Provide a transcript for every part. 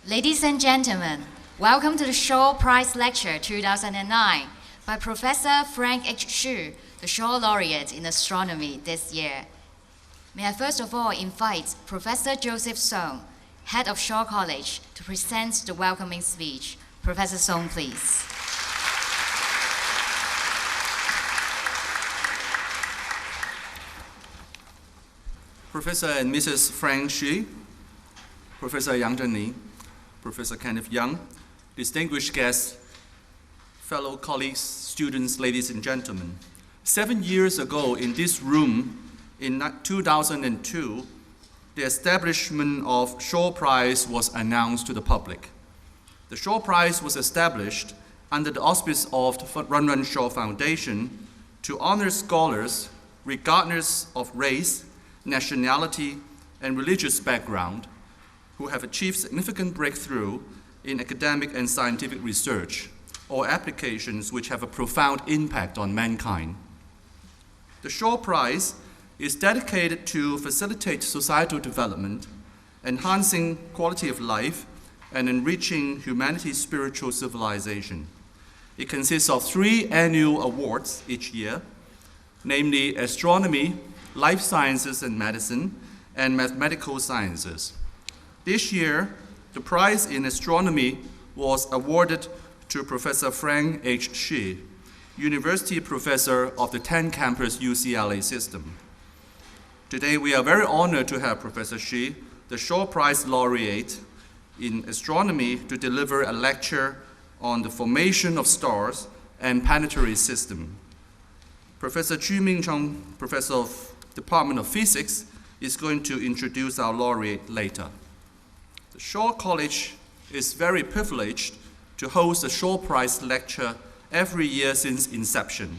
Ladies and gentlemen, welcome to the Shaw Prize Lecture 2009 by Professor Frank H. Hsu, the Shaw Laureate in Astronomy this year. May I first of all invite Professor Joseph Song, Head of Shaw College, to present the welcoming speech. Professor Song, please. Professor and Mrs. Frank Hsu, Professor Yang Zhenli, Professor Kenneth Young, distinguished guests, fellow colleagues, students, ladies and gentlemen. 7 years ago in this room, in 2002, the establishment of Shaw Prize was announced to the public. The Shaw Prize was established under the auspice of the Run Run Shaw Foundation to honor scholars regardless of race, nationality, and religious background who have achieved significant breakthrough in academic and scientific research or applications which have a profound impact on mankind. The Shaw Prize is dedicated to facilitate societal development, enhancing quality of life, and enriching humanity's spiritual civilization. It consists of 3 annual awards each year, namely Astronomy, Life Sciences and Medicine, and Mathematical Sciences. This year, the prize in astronomy was awarded to Professor Frank H. Hsu, University Professor of the 10-campus UCLA system. Today, we are very honored to have Professor Hsu, the Shaw Prize laureate in astronomy, to deliver a lecture on the formation of stars and planetary system. Professor Chu Ming-chung, Professor of Department of Physics, is going to introduce our laureate later. The Shaw College is very privileged to host a Shaw Prize lecture every year since inception.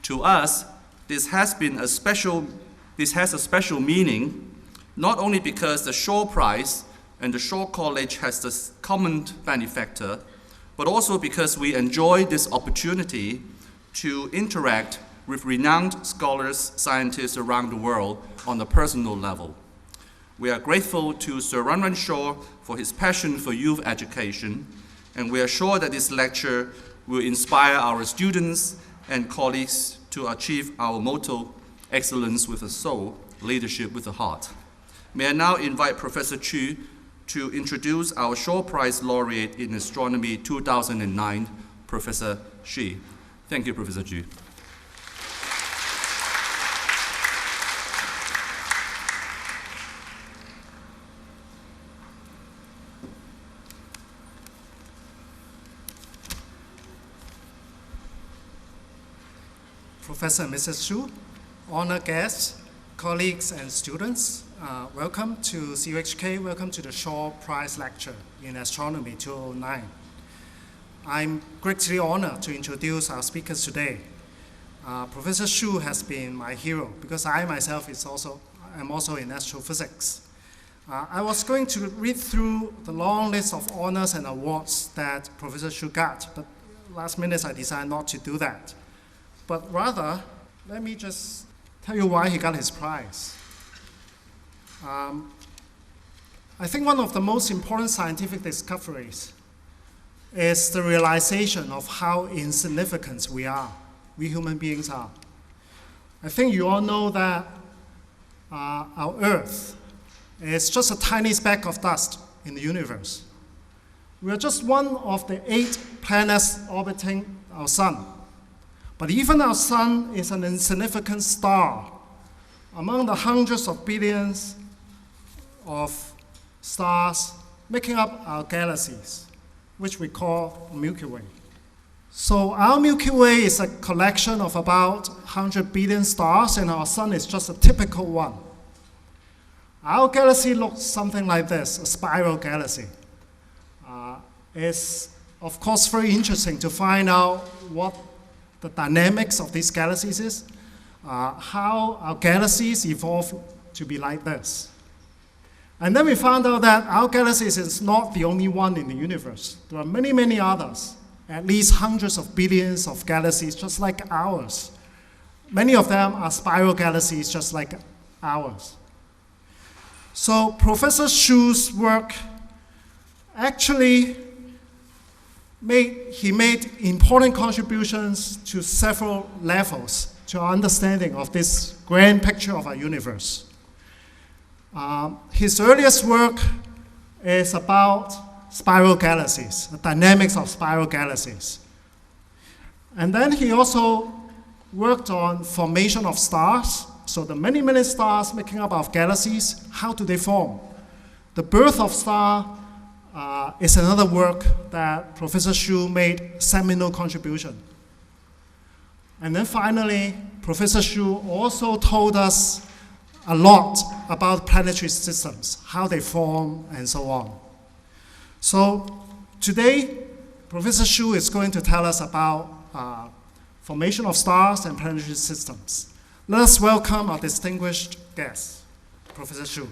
To us, this has a special meaning, not only because the Shaw Prize and the Shaw College has this common benefactor, but also because we enjoy this opportunity to interact with renowned scholars, scientists around the world on a personal level. We are grateful to Sir Run Run Shaw for his passion for youth education, and we are sure that this lecture will inspire our students and colleagues to achieve our motto, excellence with a soul, leadership with a heart. May I now invite Professor Chu to introduce our Shaw Prize laureate in Astronomy 2009, Professor Hsu. Thank you, Professor Chu. Professor and Mrs. Hsu, honored guests, colleagues and students, welcome to CUHK, welcome to the Shaw Prize Lecture in Astronomy 2009. I'm greatly honored to introduce our speakers today. Professor Hsu has been my hero because I myself am also in astrophysics. I was going to read through the long list of honors and awards that Professor Hsu got, but last minute I decided not to do that. But rather, let me just tell you why he got his prize. I think one of the most important scientific discoveries is the realization of how insignificant we human beings are. I think you all know that our Earth is just a tiny speck of dust in the universe. We are just one of the 8 planets orbiting our sun. But even our sun is an insignificant star among the hundreds of billions of stars making up our galaxies, which we call Milky Way. So our Milky Way is a collection of about 100 billion stars, and our sun is just a typical one. Our galaxy looks something like this, a spiral galaxy. It's, of course, very interesting to find out what the dynamics of these galaxies is, how our galaxies evolved to be like this. And then we found out that our galaxy is not the only one in the universe. There are many, many others, at least hundreds of billions of galaxies just like ours. Many of them are spiral galaxies just like ours. So Professor Hsu's work actually he made important contributions to several levels to our understanding of this grand picture of our universe. His earliest work is about spiral galaxies, the dynamics of spiral galaxies. And then he also worked on formation of stars, so the many, many stars making up of galaxies, how do they form? The birth of star is another work that Professor Xu made seminal contribution. And then finally, Professor Xu also told us a lot about planetary systems, how they form, and so on. So today, Professor Xu is going to tell us about formation of stars and planetary systems. Let us welcome our distinguished guest, Professor Xu.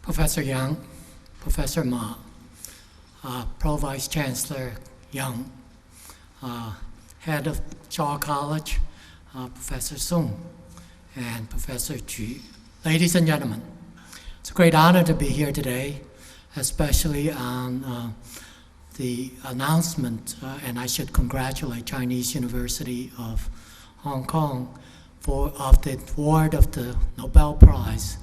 Professor Yang, Professor Ma, Pro-Vice Chancellor Yang, Head of Shaw College, Professor Sung, and Professor Ju. Ladies and gentlemen, it's a great honor to be here today, especially on the announcement, and I should congratulate Chinese University of Hong Kong of the award of the Nobel Prize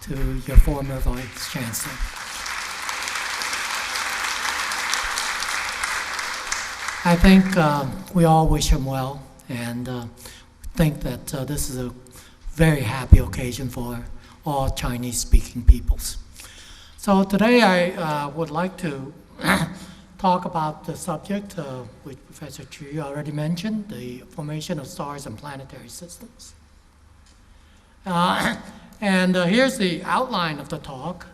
to your former Vice Chancellor. I think we all wish him well, and think that this is a very happy occasion for all Chinese-speaking peoples. So today I would like to talk about the subject which Professor Chu already mentioned, the formation of stars and planetary systems. And here's the outline of the talk.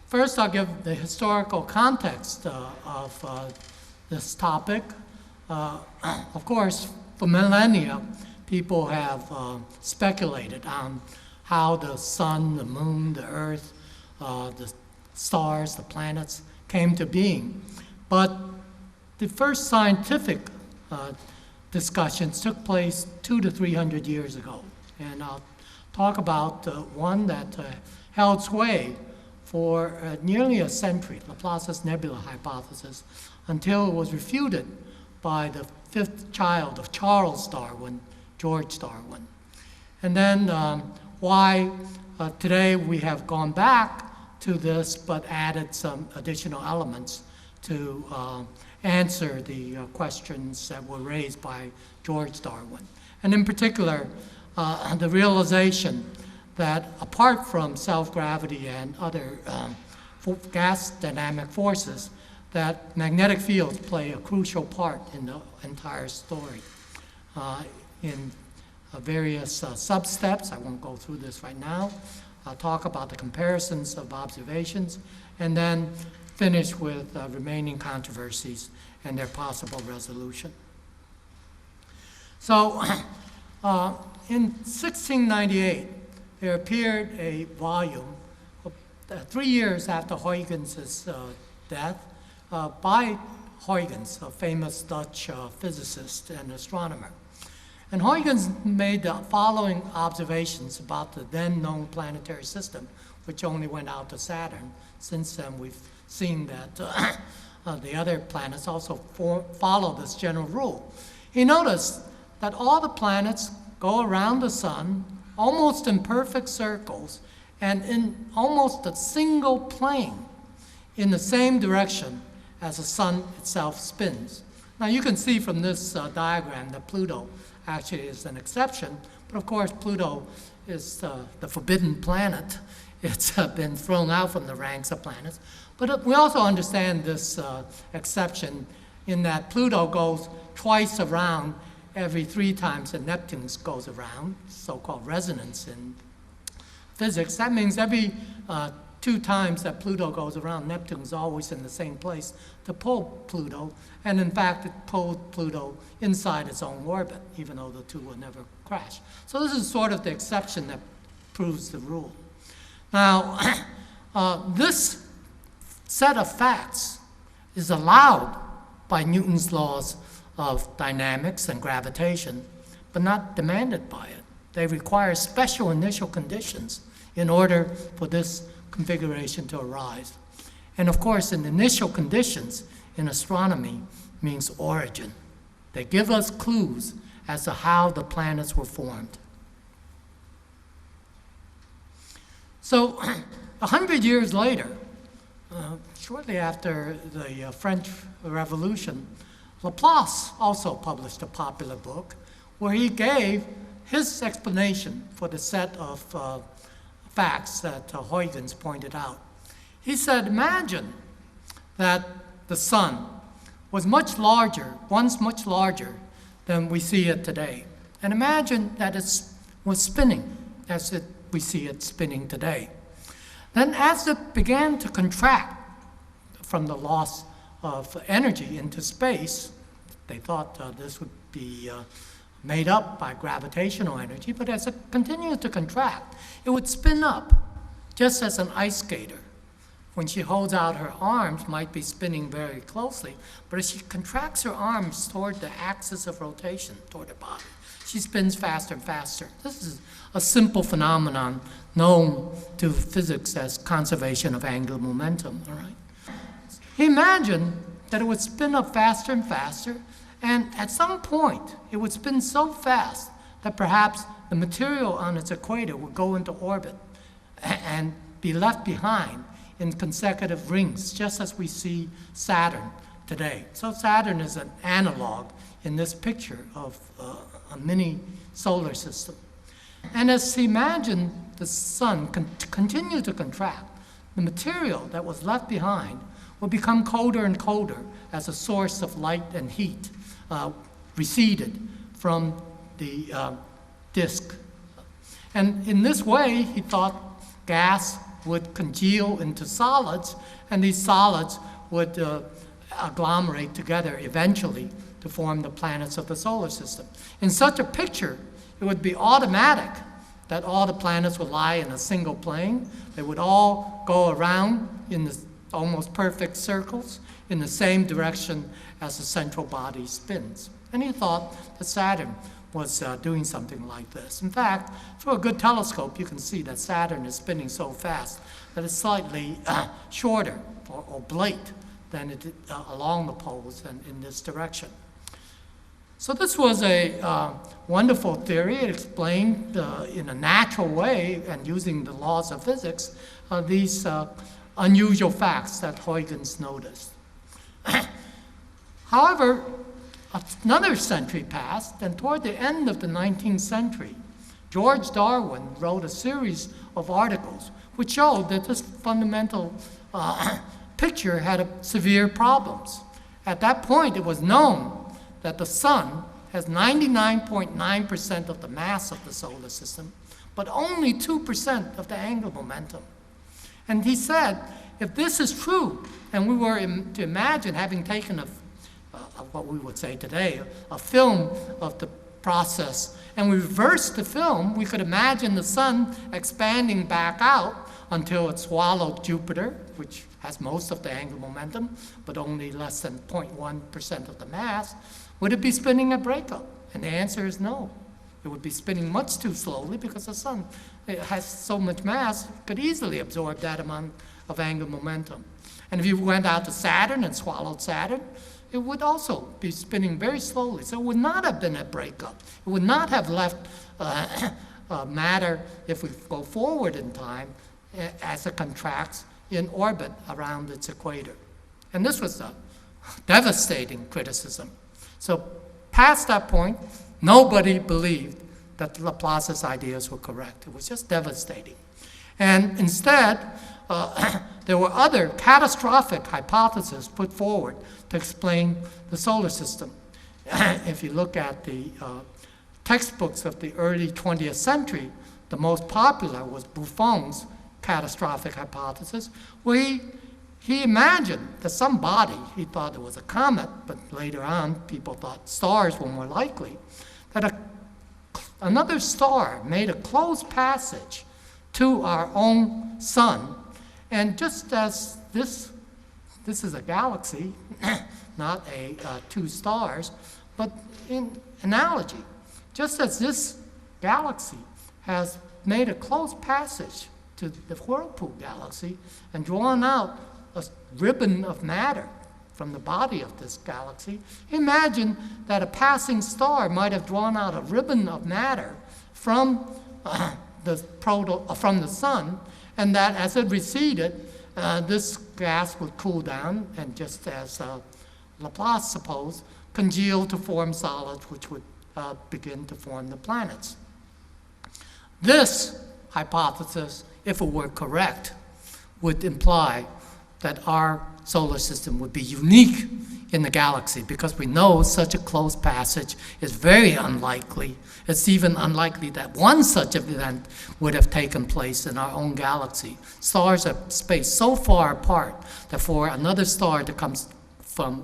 First, I'll give the historical context of this topic. Of course, for millennia, people have speculated on how the sun, the moon, the earth, the stars, the planets came to being. But the first scientific discussions took place 200 to 300 years ago. And I'll talk about one that held sway for nearly a century, Laplace's nebula hypothesis, until it was refuted by the fifth child of Charles Darwin, George Darwin. And then why today we have gone back to this but added some additional elements to answer the questions that were raised by George Darwin. And in particular, the realization that apart from self-gravity and other gas dynamic forces, that magnetic fields play a crucial part in the entire story. In various sub-steps, I won't go through this right now. I'll talk about the comparisons of observations, and then finish with remaining controversies and their possible resolution. So, in 1698, there appeared a volume 3 years after Huygens' death by Huygens, a famous Dutch physicist and astronomer. And Huygens made the following observations about the then known planetary system, which only went out to Saturn. Since then, we've seen that the other planets also follow this general rule. He noticed that all the planets go around the sun almost in perfect circles and in almost a single plane in the same direction as the sun itself spins. Now you can see from this diagram that Pluto actually is an exception, but of course Pluto is the forbidden planet. It's been thrown out from the ranks of planets. But we also understand this exception in that Pluto goes twice around every 3 times that Neptune goes around, so-called resonance in physics. That means every 2 times that Pluto goes around, Neptune's always in the same place to pull Pluto, and in fact it pulled Pluto inside its own orbit, even though the two will never crash. So this is sort of the exception that proves the rule. Now, this set of facts is allowed by Newton's laws of dynamics and gravitation, but not demanded by it. They require special initial conditions in order for this configuration to arise. And of course, in initial conditions in astronomy means origin. They give us clues as to how the planets were formed. So 100 years later, shortly after the French Revolution, Laplace also published a popular book where he gave his explanation for the set of facts that Huygens pointed out. He said, imagine that the sun was once much larger than we see it today. And imagine that it was spinning as we see it spinning today. Then as it began to contract from the loss of energy into space, they thought this would be made up by gravitational energy, but as it continued to contract, it would spin up, just as an ice skater, when she holds out her arms, might be spinning very closely, but as she contracts her arms toward the axis of rotation, toward her body, she spins faster and faster. This is a simple phenomenon known to physics as conservation of angular momentum, all right? He imagined that it would spin up faster and faster, and at some point, it would spin so fast that perhaps the material on its equator would go into orbit and be left behind in consecutive rings, just as we see Saturn today. So Saturn is an analog in this picture of a mini solar system. And as he imagined the sun continue to contract, the material that was left behind would become colder and colder as a source of light and heat receded from the disk. And in this way, he thought gas would congeal into solids, and these solids would agglomerate together eventually to form the planets of the solar system. In such a picture, it would be automatic that all the planets would lie in a single plane. They would all go around in the almost perfect circles in the same direction as the central body spins. And he thought that Saturn was doing something like this. In fact, through a good telescope, you can see that Saturn is spinning so fast that it's slightly shorter or oblate than it along the poles and in this direction. So this was a wonderful theory. It explained in a natural way and using the laws of physics these unusual facts that Huygens noticed. However, another century passed, and toward the end of the 19th century, George Darwin wrote a series of articles which showed that this fundamental picture had severe problems. At that point, it was known that the sun has 99.9% of the mass of the solar system, but only 2% of the angular momentum. And he said, if this is true, and we were to imagine having taken what we would say today, a film of the process, and we reversed the film, we could imagine the sun expanding back out until it swallowed Jupiter, which has most of the angular momentum, but only less than 0.1% of the mass. Would it be spinning at breakup? And the answer is no. It would be spinning much too slowly because the sun has so much mass, it could easily absorb that amount of angular momentum. And if you went out to Saturn and swallowed Saturn, it would also be spinning very slowly. So it would not have been a breakup. It would not have left matter, if we go forward in time, as it contracts in orbit around its equator. And this was a devastating criticism. So past that point, nobody believed that Laplace's ideas were correct. It was just devastating. And instead, there were other catastrophic hypotheses put forward to explain the solar system. If you look at the textbooks of the early 20th century, the most popular was Buffon's catastrophic hypothesis, where he imagined that some body, he thought it was a comet, but later on people thought stars were more likely, that another star made a close passage to our own sun. And just as this this is a galaxy, not two stars. But in analogy, just as this galaxy has made a close passage to the Whirlpool galaxy and drawn out a ribbon of matter from the body of this galaxy, imagine that a passing star might have drawn out a ribbon of matter from the sun, and that as it receded, this gas would cool down, and just as Laplace supposed, congeal to form solids, which would begin to form the planets. This hypothesis, if it were correct, would imply that our solar system would be unique in the galaxy, because we know such a close passage is very unlikely. It's even unlikely that one such event would have taken place in our own galaxy. Stars are spaced so far apart that for another star to come from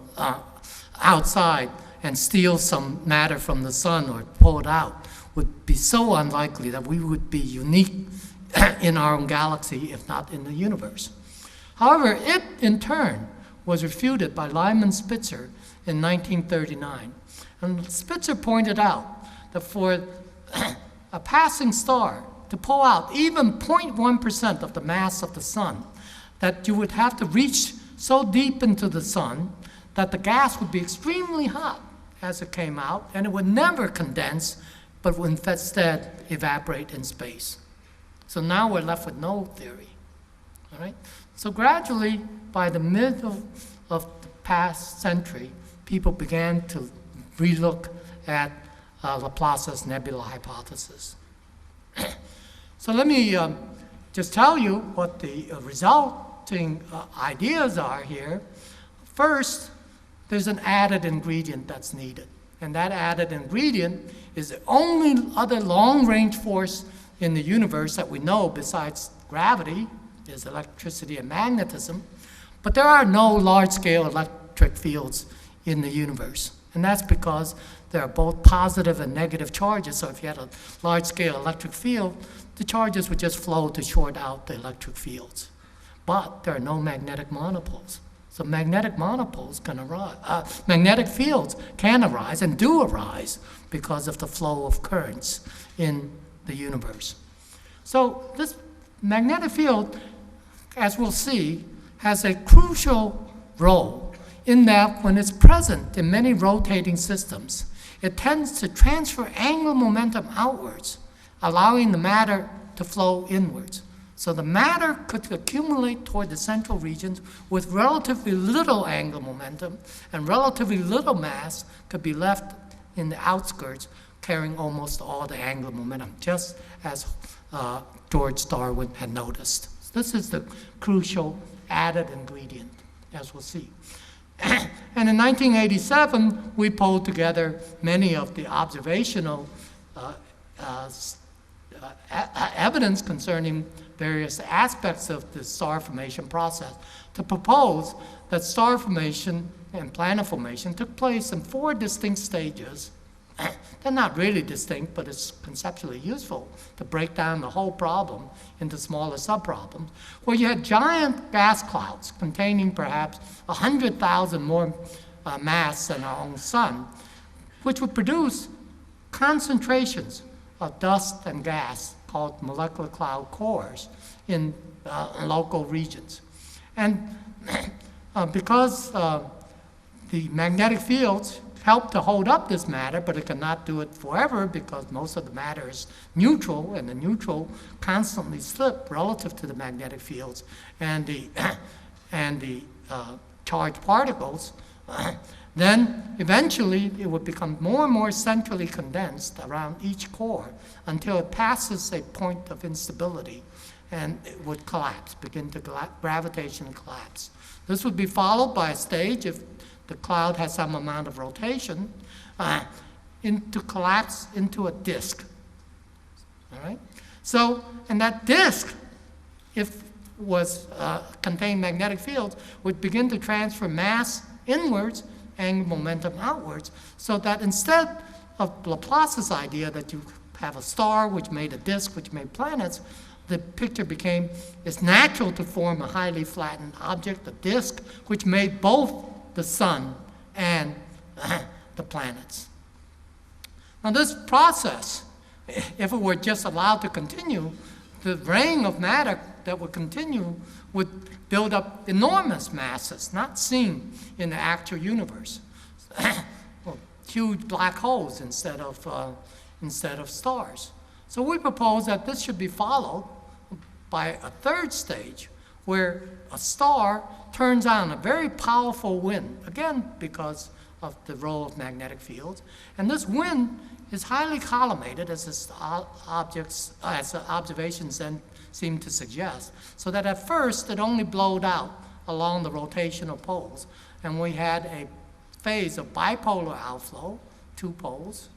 outside and steal some matter from the sun or pull it out would be so unlikely that we would be unique in our own galaxy, if not in the universe. However, it, in turn, was refuted by Lyman Spitzer in 1939. And Spitzer pointed out that for a passing star to pull out even 0.1% of the mass of the sun, that you would have to reach so deep into the sun that the gas would be extremely hot as it came out, and it would never condense, but would instead evaporate in space. So now we're left with no theory. All right? So gradually, by the middle of the past century, people began to relook at Laplace's nebula hypothesis. So let me just tell you what the resulting ideas are here. First, there's an added ingredient that's needed. And that added ingredient is the only other long-range force in the universe that we know besides gravity is electricity and magnetism. But there are no large-scale electric fields in the universe. And that's because there are both positive and negative charges. So if you had a large-scale electric field, the charges would just flow to short out the electric fields. But there are no magnetic monopoles. So magnetic monopoles can arise. Magnetic fields can arise and do arise because of the flow of currents in the universe. So this magnetic field, as we'll see, has a crucial role in that when it's present in many rotating systems, it tends to transfer angular momentum outwards, allowing the matter to flow inwards. So the matter could accumulate toward the central regions with relatively little angular momentum, and relatively little mass could be left in the outskirts carrying almost all the angular momentum, just as George Darwin had noticed. This is the crucial added ingredient, as we'll see. And in 1987, we pulled together many of the observational evidence concerning various aspects of the star formation process to propose that star formation and planet formation took place in 4 distinct stages. They're not really distinct, but it's conceptually useful to break down the whole problem into smaller subproblems, where you had giant gas clouds containing perhaps 100,000 more mass than our own sun, which would produce concentrations of dust and gas called molecular cloud cores in local regions. And because the magnetic fields help to hold up this matter, but it cannot do it forever because most of the matter is neutral, and the neutral constantly slip relative to the magnetic fields and the charged particles, then eventually it would become more and more centrally condensed around each core until it passes a point of instability and it would collapse, begin to gravitationally collapse. This would be followed by a stage, if the cloud has some amount of rotation, to collapse into a disk. All right? So, and that disk, if was contained magnetic fields, would begin to transfer mass inwards and momentum outwards, so that instead of Laplace's idea that you have a star which made a disk which made planets, the picture became, it's natural to form a highly flattened object, a disk, which made both the sun and the planets. Now this process, if it were just allowed to continue, the ring of matter that would continue would build up enormous masses, not seen in the actual universe. Well, huge black holes instead of stars. So we propose that this should be followed by a third stage where a star turns on a very powerful wind, again because of the role of magnetic fields. And this wind is highly collimated, as the observations then seem to suggest, so that at first it only blowed out along the rotational poles. And we had a phase of bipolar outflow, 2 poles,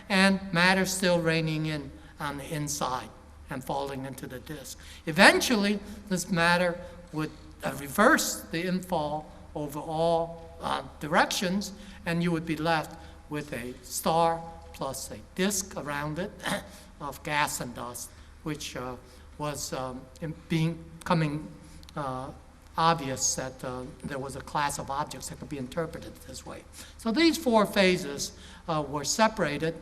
and matter still raining in on the inside and falling into the disk. Eventually, this matter would reverse the infall over all directions, and you would be left with a star plus a disk around it of gas and dust, which was becoming obvious that there was a class of objects that could be interpreted this way. So these 4 phases were separated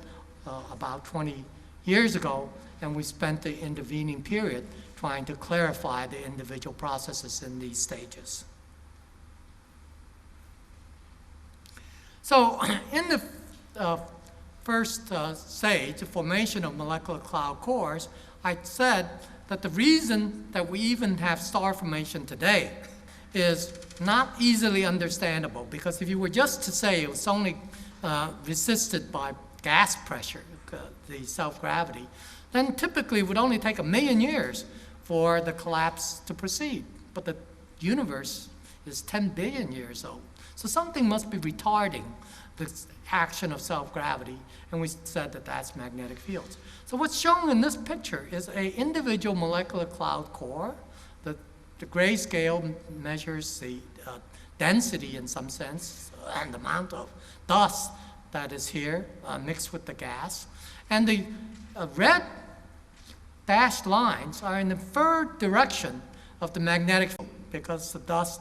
about 20 years ago, and we spent the intervening period trying to clarify the individual processes in these stages. So in the first stage, the formation of molecular cloud cores, I said that the reason that we even have star formation today is not easily understandable, because if you were just to say it was only resisted by gas pressure, the self-gravity, then typically it would only take 1 million years for the collapse to proceed. But the universe is 10 billion years old. So something must be retarding the action of self-gravity, and we said that that's magnetic fields. So what's shown in this picture is an individual molecular cloud core. The grayscale measures the density in some sense, and the amount of dust that is here mixed with the gas. And the red dashed lines are in the third direction of the magnetic field, because the dust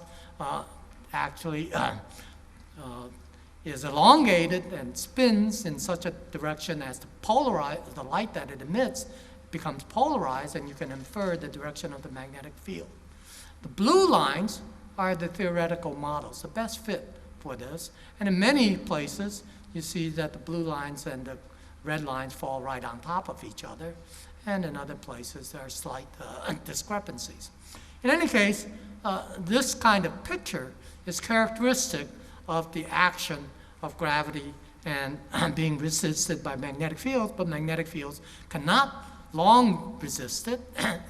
actually is elongated and spins in such a direction as the light that it emits becomes polarized, and you can infer the direction of the magnetic field. The blue lines are the theoretical models, the best fit for this. And in many places, you see that the blue lines and the red lines fall right on top of each other. And in other places, there are slight discrepancies. In any case, this kind of picture is characteristic of the action of gravity and being resisted by magnetic fields, but magnetic fields cannot long resist it.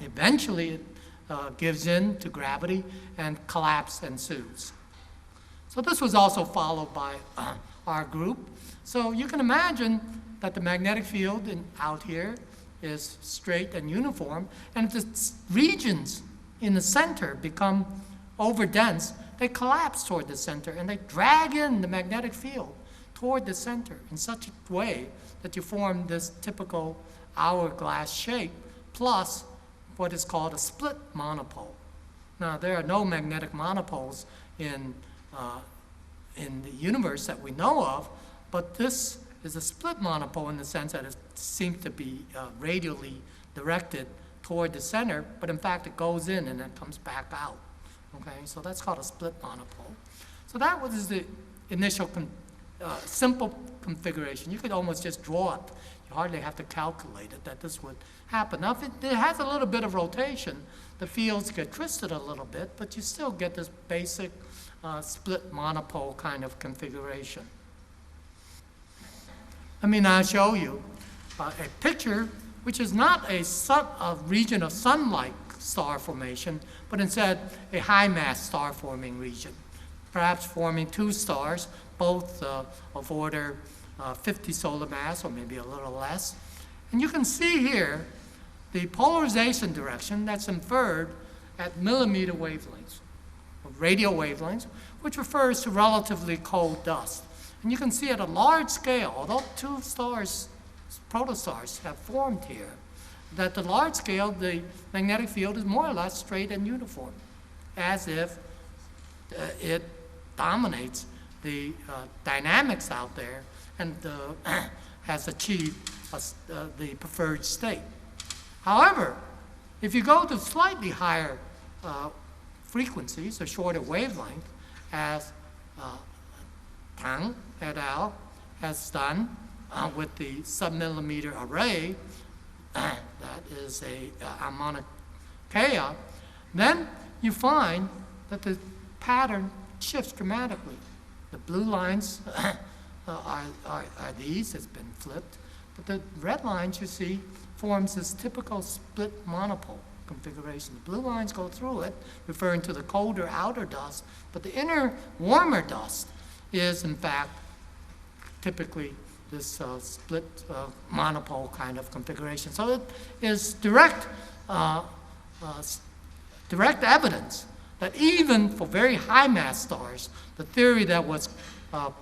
Eventually, it gives in to gravity and collapse ensues. So this was also followed by our group. So you can imagine that the magnetic field out here is straight and uniform, and if the regions in the center become overdense, they collapse toward the center, and they drag in the magnetic field toward the center in such a way that you form this typical hourglass shape, plus what is called a split monopole. Now, there are no magnetic monopoles in the universe that we know of, but this is a split monopole in the sense that it seems to be radially directed toward the center, but in fact it goes in and then comes back out. Okay, so that's called a split monopole. So that was the initial simple configuration. You could almost just draw it. You hardly have to calculate it that this would happen. Now, if it has a little bit of rotation, the fields get twisted a little bit, but you still get this basic split monopole kind of configuration. Let me now show you a picture which is not a region of sun-like star formation, but instead a high-mass star-forming region, perhaps forming 2 stars, both of order 50 solar mass, or maybe a little less. And you can see here the polarization direction that's inferred at millimeter wavelengths, or radio wavelengths, which refers to relatively cold dust. And you can see at a large scale, although 2 stars, protostars, have formed here, that at the large scale, the magnetic field is more or less straight and uniform, as if it dominates the dynamics out there and has achieved the preferred state. However, if you go to slightly higher frequencies, a shorter wavelength, as Tang et al. Has done with the submillimeter array, that is a harmonica, then you find that the pattern shifts dramatically. The blue lines are these, it's been flipped, but the red lines you see forms this typical split monopole configuration. The blue lines go through it, referring to the colder outer dust, but the inner warmer dust is in fact typically this split monopole kind of configuration. So it is direct evidence that even for very high mass stars, the theory that was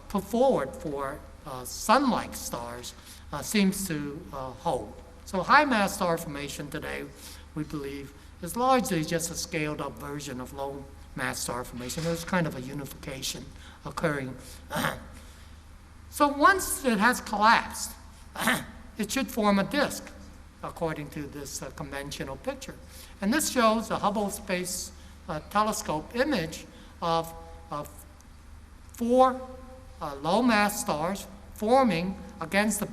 put forward for sun-like stars seems to hold. So high mass star formation today, we believe, is largely just a scaled up version of low mass star formation. There's kind of a unification occurring. So once it has collapsed, it should form a disk, according to this conventional picture. And this shows a Hubble Space Telescope image of 4 low mass stars forming against the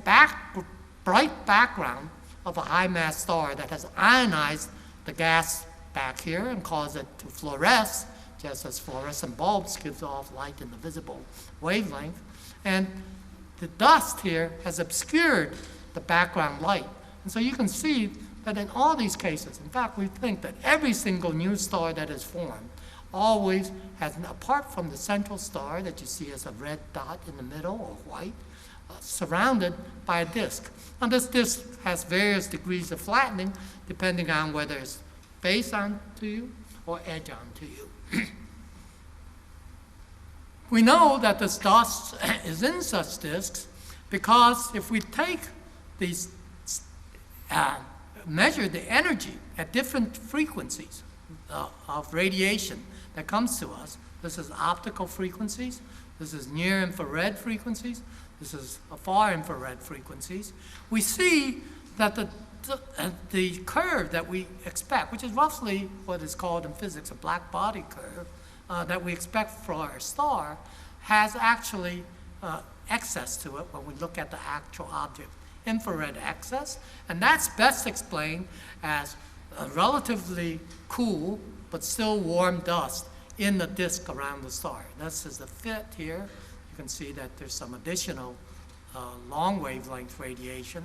bright background of a high mass star that has ionized the gas back here and caused it to fluoresce, just as fluorescent bulbs give off light in the visible wavelength. And the dust here has obscured the background light. And so you can see that in all these cases, in fact, we think that every single new star that is formed always has, apart from the central star that you see as a red dot in the middle or white, surrounded by a disk. And this disk has various degrees of flattening depending on whether it's face onto you or edge onto you. We know that this dust is in such disks because if we take these, measure the energy at different frequencies of radiation that comes to us, this is optical frequencies, this is near infrared frequencies, this is far infrared frequencies, we see that the curve that we expect, which is roughly what is called in physics a black body curve, that we expect for our star, has actually excess to it when we look at the actual object, infrared excess, and that's best explained as a relatively cool but still warm dust in the disk around the star. This is the fit here. You can see that there's some additional long wavelength radiation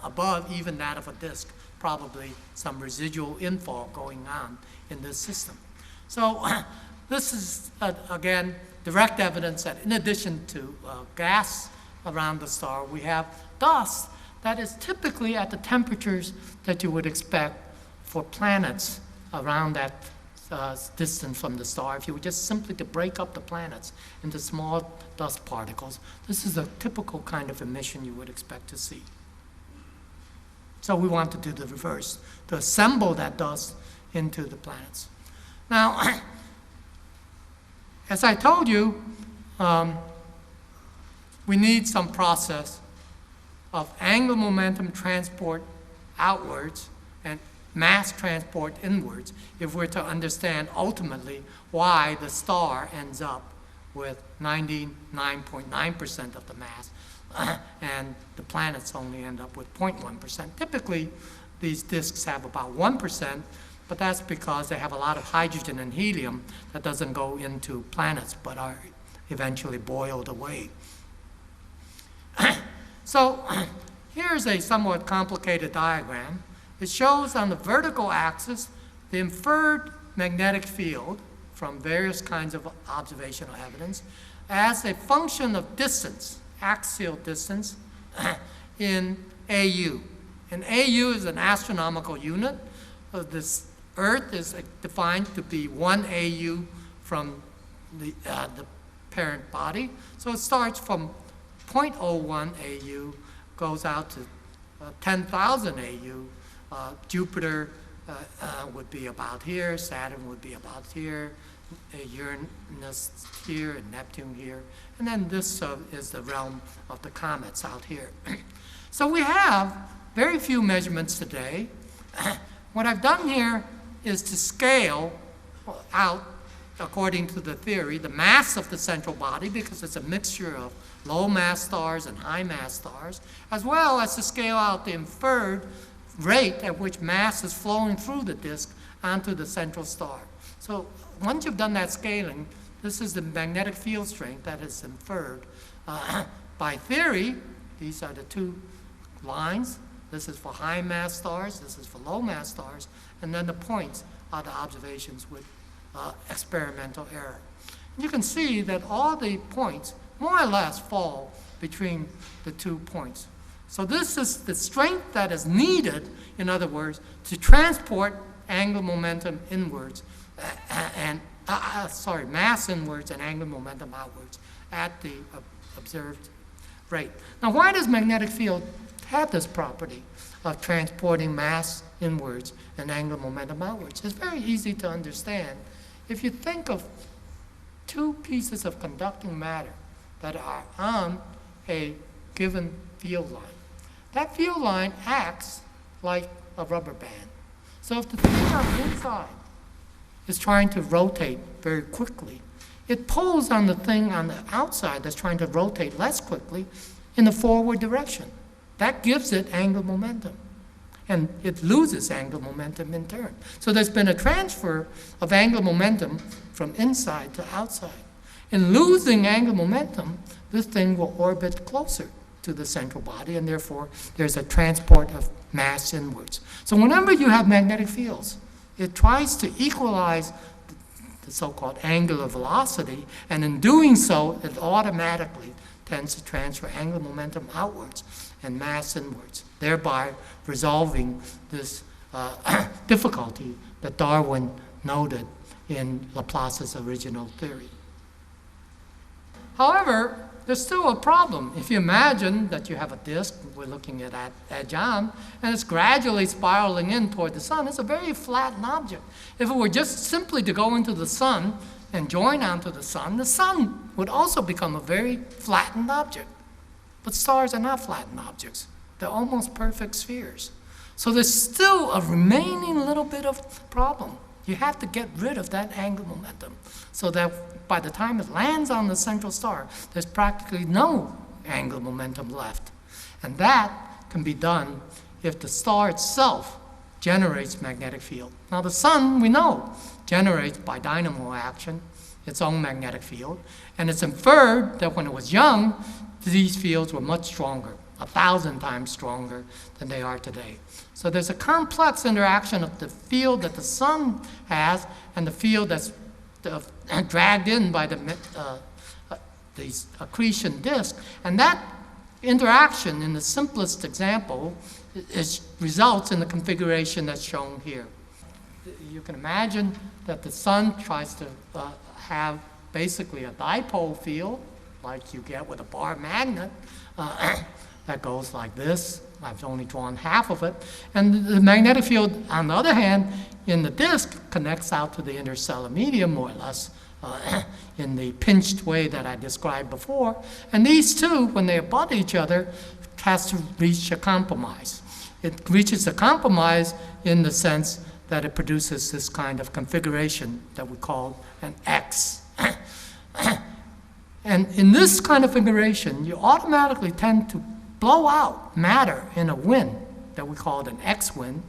above even that of a disk, probably some residual infall going on in this system. So this is, again, direct evidence that in addition to gas around the star, we have dust that is typically at the temperatures that you would expect for planets around that distance from the star. If you were just simply to break up the planets into small dust particles, this is a typical kind of emission you would expect to see. So we want to do the reverse, to assemble that dust into the planets. Now, as I told you, we need some process of angular momentum transport outwards and mass transport inwards if we're to understand ultimately why the star ends up with 99.9% of the mass and the planets only end up with 0.1%. Typically, these disks have about 1%, but that's because they have a lot of hydrogen and helium that doesn't go into planets but are eventually boiled away. So here's a somewhat complicated diagram. It shows on the vertical axis the inferred magnetic field from various kinds of observational evidence as a function of distance, axial distance, in AU. And AU is an astronomical unit. This Earth is defined to be 1 AU from the parent body. So it starts from 0.01 AU, goes out to 10,000 AU, Jupiter would be about here, Saturn would be about here, Uranus here, and Neptune here. And then this is the realm of the comets out here. So we have very few measurements today. What I've done here is to scale out, according to the theory, the mass of the central body, because it's a mixture of low mass stars and high mass stars, as well as to scale out the inferred rate at which mass is flowing through the disk onto the central star. So once you've done that scaling, this is the magnetic field strength that is inferred. By theory, these are the two lines. This is for high mass stars, this is for low mass stars, and then the points are the observations with experimental error. You can see that all the points more or less fall between the 2 points. So this is the strength that is needed, in other words, to transport angular momentum inwards, mass inwards and angular momentum outwards at the observed rate. Now, why does magnetic field have this property of transporting mass inwards and angular momentum outwards? It's very easy to understand. If you think of two pieces of conducting matter that are on a given field line, that field line acts like a rubber band. So if the thing on the inside is trying to rotate very quickly, it pulls on the thing on the outside that's trying to rotate less quickly in the forward direction. That gives it angular momentum. And it loses angular momentum in turn. So there's been a transfer of angular momentum from inside to outside. In losing angular momentum, this thing will orbit closer to the central body, and therefore there's a transport of mass inwards. So whenever you have magnetic fields, it tries to equalize the so-called angular velocity, and in doing so, it automatically tends to transfer angular momentum outwards and mass inwards, thereby resolving this difficulty that Darwin noted in Laplace's original theory. However, there's still a problem. If you imagine that you have a disk, we're looking at edge on, and it's gradually spiraling in toward the sun, it's a very flattened object. If it were just simply to go into the sun and join onto the sun would also become a very flattened object. But stars are not flattened objects. They're almost perfect spheres. So there's still a remaining little bit of problem. You have to get rid of that angular momentum so that by the time it lands on the central star, there's practically no angular momentum left. And that can be done if the star itself generates magnetic field. Now the sun, we know, generates by dynamo action its own magnetic field, and it's inferred that when it was young, these fields were much stronger, 1,000 times stronger than they are today. So there's a complex interaction of the field that the sun has and the field that's dragged in by the accretion disk. And that interaction, in the simplest example, results in the configuration that's shown here. You can imagine that the sun tries to have basically a dipole field, like you get with a bar magnet, that goes like this. I've only drawn half of it. And the magnetic field, on the other hand, in the disk, connects out to the interstellar medium, more or less, in the pinched way that I described before. And these two, when they abut each other, has to reach a compromise. It reaches a compromise in the sense that it produces this kind of configuration that we call an X. And in this kind of configuration, you automatically tend to blow out matter in a wind that we call an X-wind,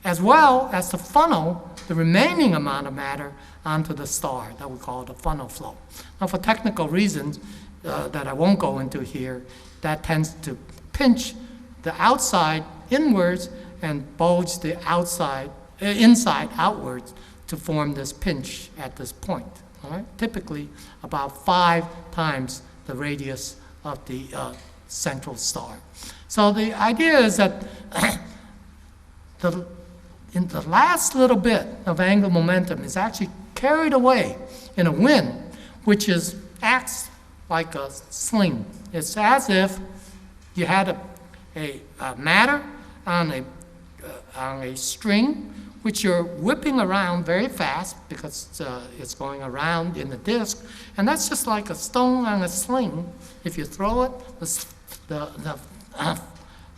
as well as to funnel the remaining amount of matter onto the star that we call the funnel flow. Now, for technical reasons that I won't go into here, that tends to pinch the outside inwards and bulge the inside outwards to form this pinch at this point. All right? Typically about 5 times the radius of the central star. So the idea is that in the last little bit of angular momentum is actually carried away in a wind, which acts like a sling. It's as if you had a matter on on a string which you're whipping around very fast because it's going around in the disk, and that's just like a stone on a sling. If you throw it,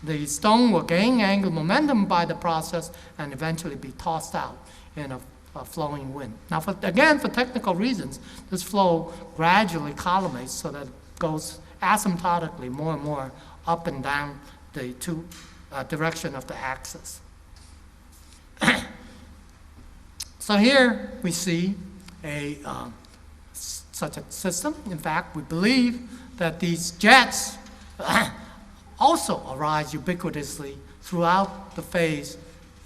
the stone will gain angular momentum by the process and eventually be tossed out in a flowing wind. Now, again, for technical reasons, this flow gradually collimates so that it goes asymptotically more and more up and down the two direction of the axis. So here we see such a system. In fact, we believe that these jets also arise ubiquitously throughout the phase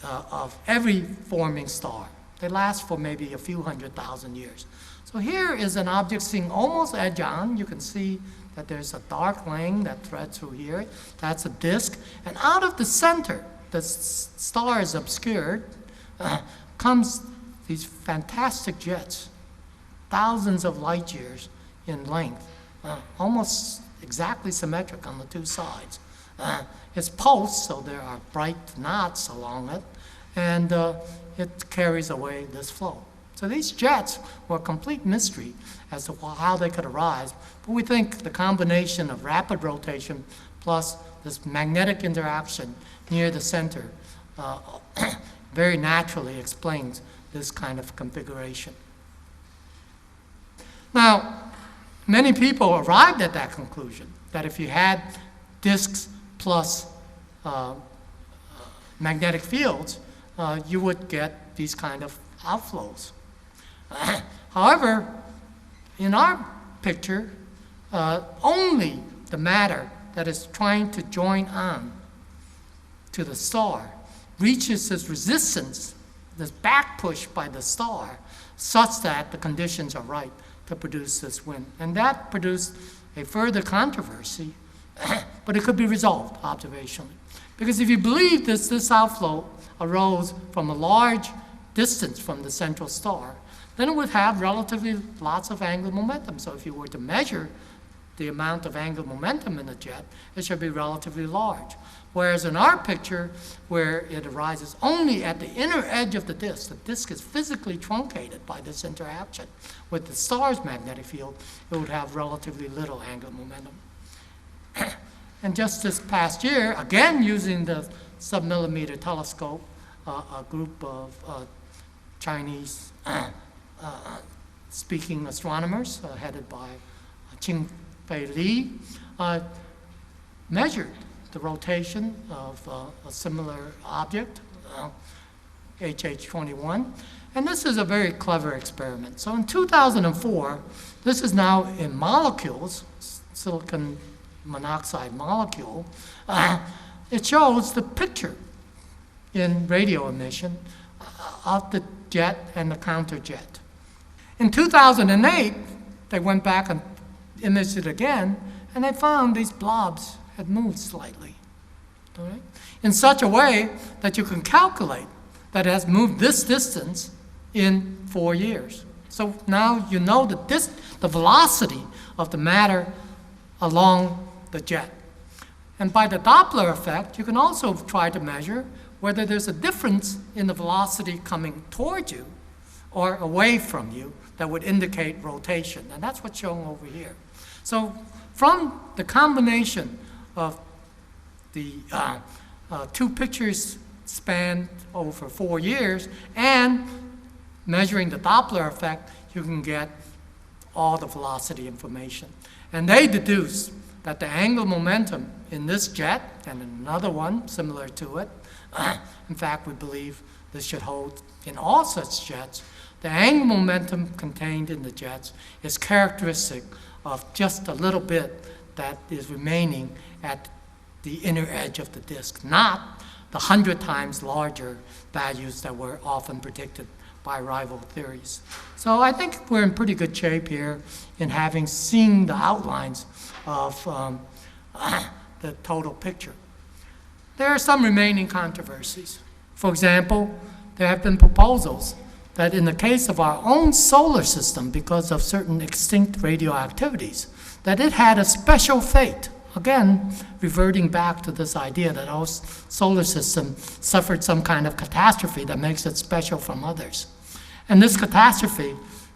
of every forming star. They last for maybe a few 100,000 years. So here is an object seen almost edge-on. You can see that there's a dark line that threads through here. That's a disk. And out of the center, the star is obscured, comes these fantastic jets, thousands of light years in length, almost exactly symmetric on the two sides. It's pulsed, so there are bright knots along it, and it carries away this flow. So these jets were a complete mystery as to how they could arise, but we think the combination of rapid rotation plus this magnetic interaction near the center very naturally explains this kind of configuration. Now, many people arrived at that conclusion, that if you had disks plus magnetic fields, you would get these kind of outflows. However, in our picture, only the matter that is trying to join on to the star reaches this resistance, this back push by the star, such that the conditions are right to produce this wind. And that produced a further controversy, but it could be resolved observationally. Because if you believe this outflow arose from a large distance from the central star, then it would have relatively lots of angular momentum. So if you were to measure the amount of angular momentum in the jet, it should be relatively large. Whereas in our picture, where it arises only at the inner edge of the disk is physically truncated by this interaction with the star's magnetic field, it would have relatively little angular momentum. And just this past year, again using the submillimeter telescope, a group of Chinese speaking astronomers headed by Li measured the rotation of a similar object, HH21, and this is a very clever experiment. So in 2004, this is now in molecules, silicon monoxide molecule. It shows the picture in radio emission of the jet and the counterjet. In 2008, they went back and imaged it again, and they found these blobs had moved slightly, all right? In such a way that you can calculate that it has moved this distance in 4 years. So now you know the velocity of the matter along the jet. And by the Doppler effect, you can also try to measure whether there's a difference in the velocity coming toward you or away from you that would indicate rotation. And that's what's shown over here. So from the combination of the two pictures spanned over 4 years and measuring the Doppler effect, you can get all the velocity information. And they deduce that the angular momentum in this jet and another one similar to it, in fact, we believe this should hold in all such jets, the angular momentum contained in the jets is characteristic of just a little bit that is remaining at the inner edge of the disk, not the 100 times larger values that were often predicted by rival theories. So I think we're in pretty good shape here in having seen the outlines of the total picture. There are some remaining controversies. For example, there have been proposals that in the case of our own solar system, because of certain extinct radioactivities, that it had a special fate again, reverting back to this idea that our solar system suffered some kind of catastrophe that makes it special from others. And this catastrophe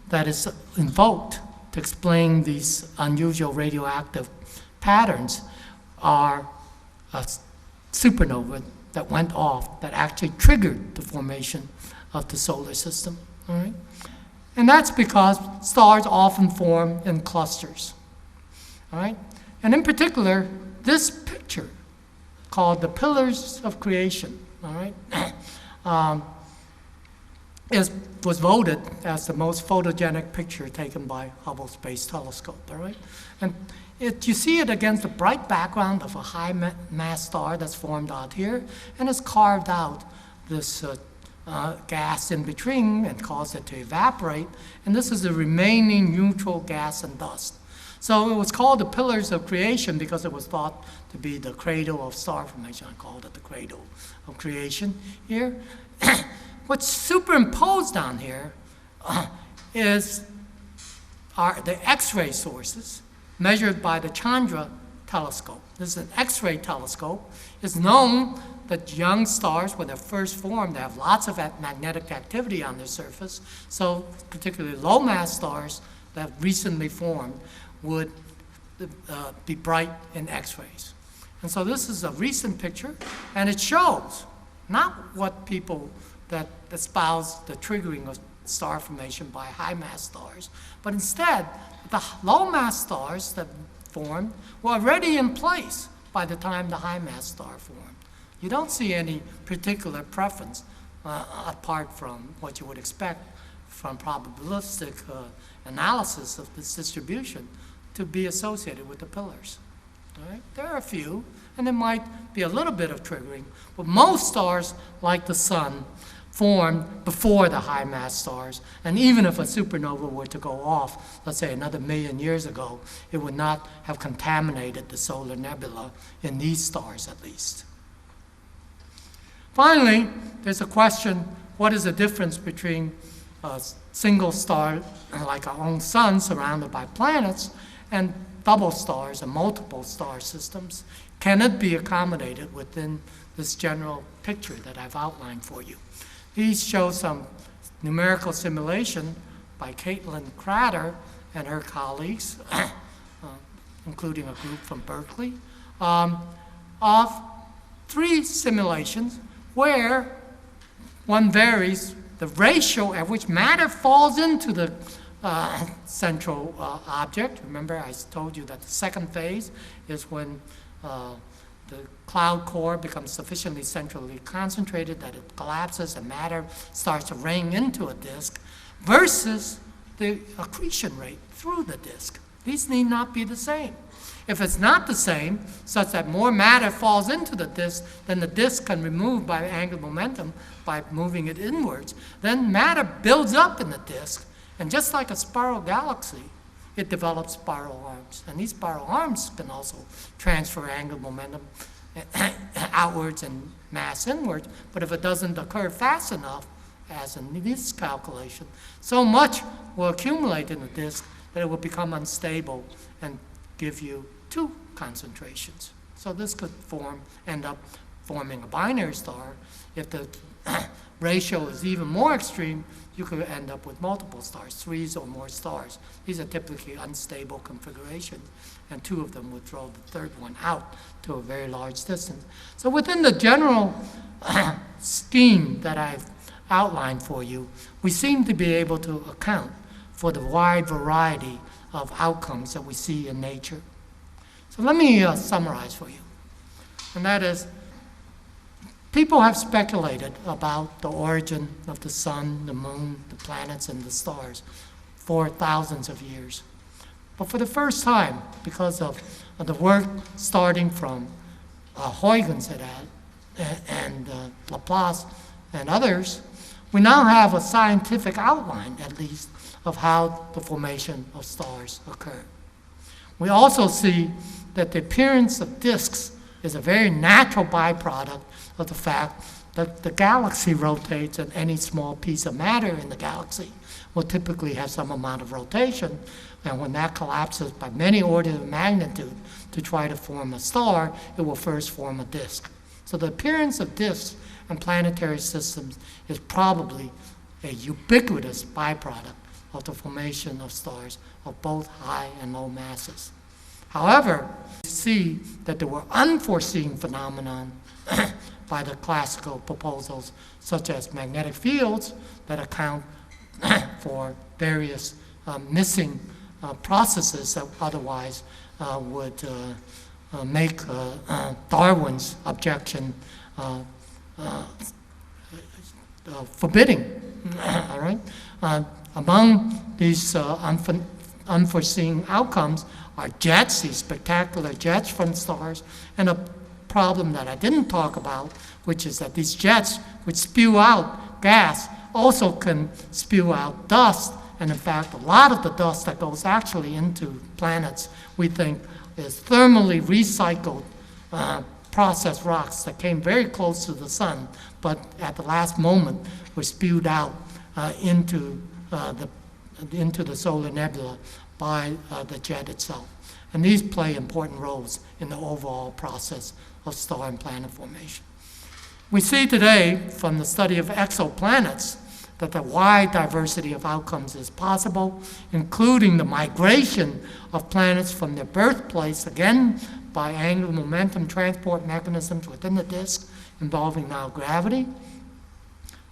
that is invoked to explain these unusual radioactive patterns are a supernova that went off that actually triggered the formation of the solar system. All right? And that's because stars often form in clusters. All right? And in particular, this picture called the Pillars of Creation, all right, was voted as the most photogenic picture taken by Hubble Space Telescope, all right? And you see it against the bright background of a high mass star that's formed out here, and it's carved out this gas in between and caused it to evaporate, and this is the remaining neutral gas and dust. So it was called the Pillars of Creation because it was thought to be the cradle of star formation. I called it the cradle of creation here. What's superimposed down here are the X-ray sources measured by the Chandra telescope. This is an X-ray telescope. It's known that young stars, when they're first formed, they have lots of magnetic activity on their surface. So particularly low-mass stars that recently formed would be bright in X-rays. And so this is a recent picture, and it shows not what people that espouse the triggering of star formation by high-mass stars, but instead the low-mass stars that formed were already in place by the time the high-mass star formed. You don't see any particular preference apart from what you would expect from probabilistic analysis of this distribution to be associated with the pillars. All right? There are a few, and there might be a little bit of triggering, but most stars, like the sun, formed before the high-mass stars, and even if a supernova were to go off, let's say another 1,000,000 years ago, it would not have contaminated the solar nebula in these stars at least. Finally, there's a question, what is the difference between a single star like our own sun surrounded by planets and double stars and multiple star systems? Can it be accommodated within this general picture that I've outlined for you? These show some numerical simulation by Caitlin Crater and her colleagues, including a group from Berkeley, of 3 simulations where one varies the ratio at which matter falls into the central object. Remember, I told you that the second phase is when the cloud core becomes sufficiently centrally concentrated that it collapses and matter starts to rain into a disk, versus the accretion rate through the disk. These need not be the same. If it's not the same, such that more matter falls into the disk than the disk can remove by angular momentum by moving it inwards, then matter builds up in the disk, and just like a spiral galaxy, it develops spiral arms. And these spiral arms can also transfer angular momentum outwards and mass inwards, but if it doesn't occur fast enough, as in this calculation, so much will accumulate in the disk that it will become unstable and give you 2 concentrations. So this could end up forming a binary star. If the ratio is even more extreme, you could end up with multiple stars, 3 or more stars. These are typically unstable configurations, and 2 of them would throw the third one out to a very large distance. So within the general scheme that I've outlined for you, we seem to be able to account for the wide variety of outcomes that we see in nature. So let me summarize for you, and that is, people have speculated about the origin of the sun, the moon, the planets, and the stars for thousands of years. But for the first time, because of the work starting from Huygens and Laplace and others, we now have a scientific outline, at least, of how the formation of stars occur. We also see that the appearance of disks is a very natural byproduct of the fact the galaxy rotates, and any small piece of matter in the galaxy will typically have some amount of rotation. And when that collapses by many orders of magnitude to try to form a star, it will first form a disk. So the appearance of disks in planetary systems is probably a ubiquitous byproduct of the formation of stars of both high and low masses. However, we see that there were unforeseen phenomena by the classical proposals, such as magnetic fields that account for various missing processes that otherwise would make Darwin's objection forbidding. All right? Among these unforeseen outcomes are jets, these spectacular jets from stars, and a problem that I didn't talk about, which is that these jets, which spew out gas, also can spew out dust. And in fact, a lot of the dust that goes actually into planets, we think, is thermally recycled processed rocks that came very close to the sun, but at the last moment were spewed out into the solar nebula by the jet itself. And these play important roles in the overall process of star and planet formation. We see today from the study of exoplanets that the wide diversity of outcomes is possible, including the migration of planets from their birthplace, again, by angular momentum transport mechanisms within the disk involving now gravity.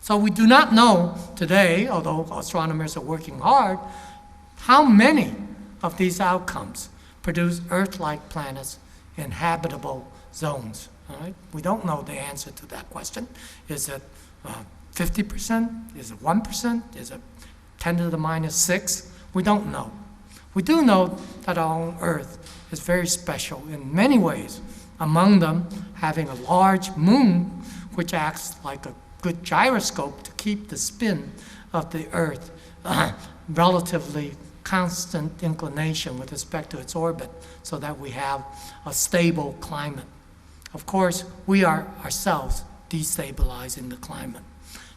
So we do not know today, although astronomers are working hard, how many of these outcomes produce Earth-like planets in habitable zones. All right? We don't know the answer to that question. Is it 50%? Is it 1%? Is it 10 to the minus 6? We don't know. We do know that our own Earth is very special in many ways, among them having a large moon which acts like a good gyroscope to keep the spin of the Earth relatively constant inclination with respect to its orbit so that we have a stable climate. Of course, we are ourselves destabilizing the climate.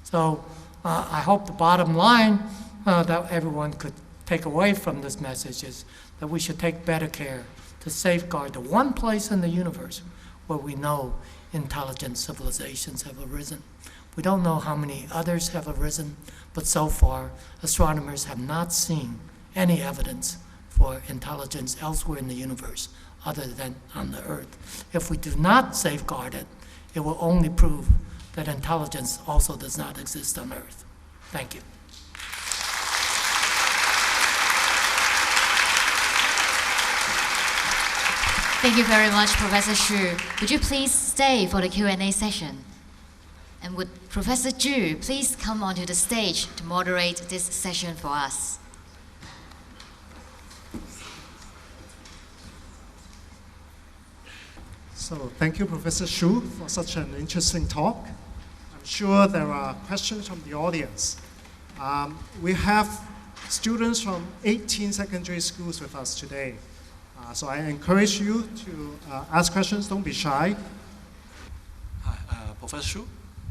So I hope the bottom line that everyone could take away from this message is that we should take better care to safeguard the one place in the universe where we know intelligent civilizations have arisen. We don't know how many others have arisen, but so far, astronomers have not seen any evidence for intelligence elsewhere in the universe other than on the Earth. If we do not safeguard it, it will only prove that intelligence also does not exist on Earth. Thank you. Thank you very much, Professor Xu. Would you please stay for the Q&A session? And would Professor Zhu please come onto the stage to moderate this session for us? So thank you, Professor Xu, for such an interesting talk. I'm sure there are questions from the audience. We have students from 18 secondary schools with us today. So I encourage you to ask questions. Don't be shy. Hi, Professor Xu.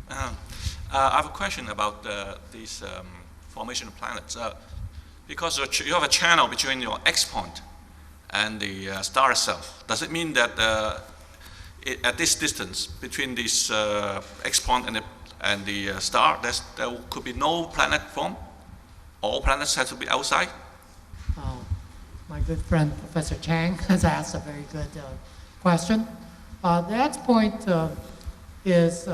I have a question about this formation of planets. Because you have a channel between your X point and the star itself. Does it mean that at this distance between this X point and the star, there could be no planet form? All planets have to be outside? My good friend Professor Chang has asked a very good question. The X point is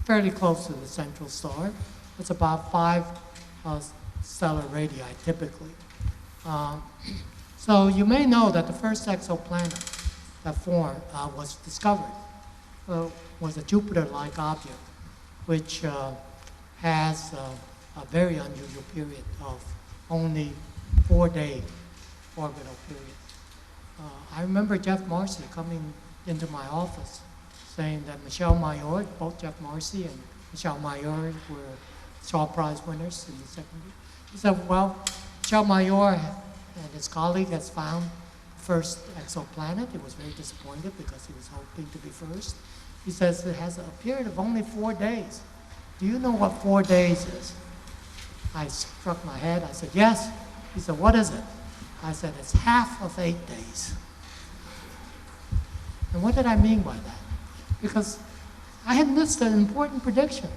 fairly close to the central star. It's about 5 stellar radii typically. So you may know that the first exoplanet that formed was discovered was a Jupiter-like object, which has a very unusual period of only 4-day orbital period. I remember Jeff Marcy coming into my office saying that Michel Mayor, both Jeff Marcy and Michel Mayor were Shaw Prize winners in the secondary. He said, well, Michel Mayor and his colleague has found the first exoplanet. He was very disappointed because he was hoping to be first. He says it has a period of only 4 days. Do you know what 4 days is? I struck my head. I said, yes. He said, what is it? I said, it's half of 8 days. And what did I mean by that? Because I had missed an important prediction.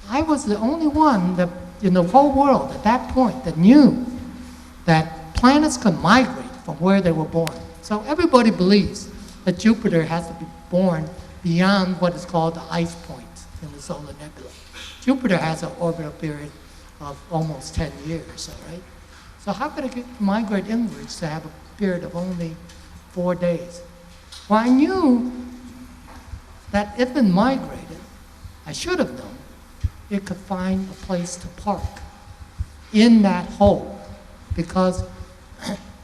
I was the only one that, in the whole world at that point that knew that planets can migrate from where they were born. So everybody believes that Jupiter has to be born beyond what is called the ice point in the solar nebula. Jupiter has an orbital period of almost 10 years, all right? So how could it migrate inwards to have a period of only 4 days? Well, I knew that if it migrated, I should have known, it could find a place to park in that hole because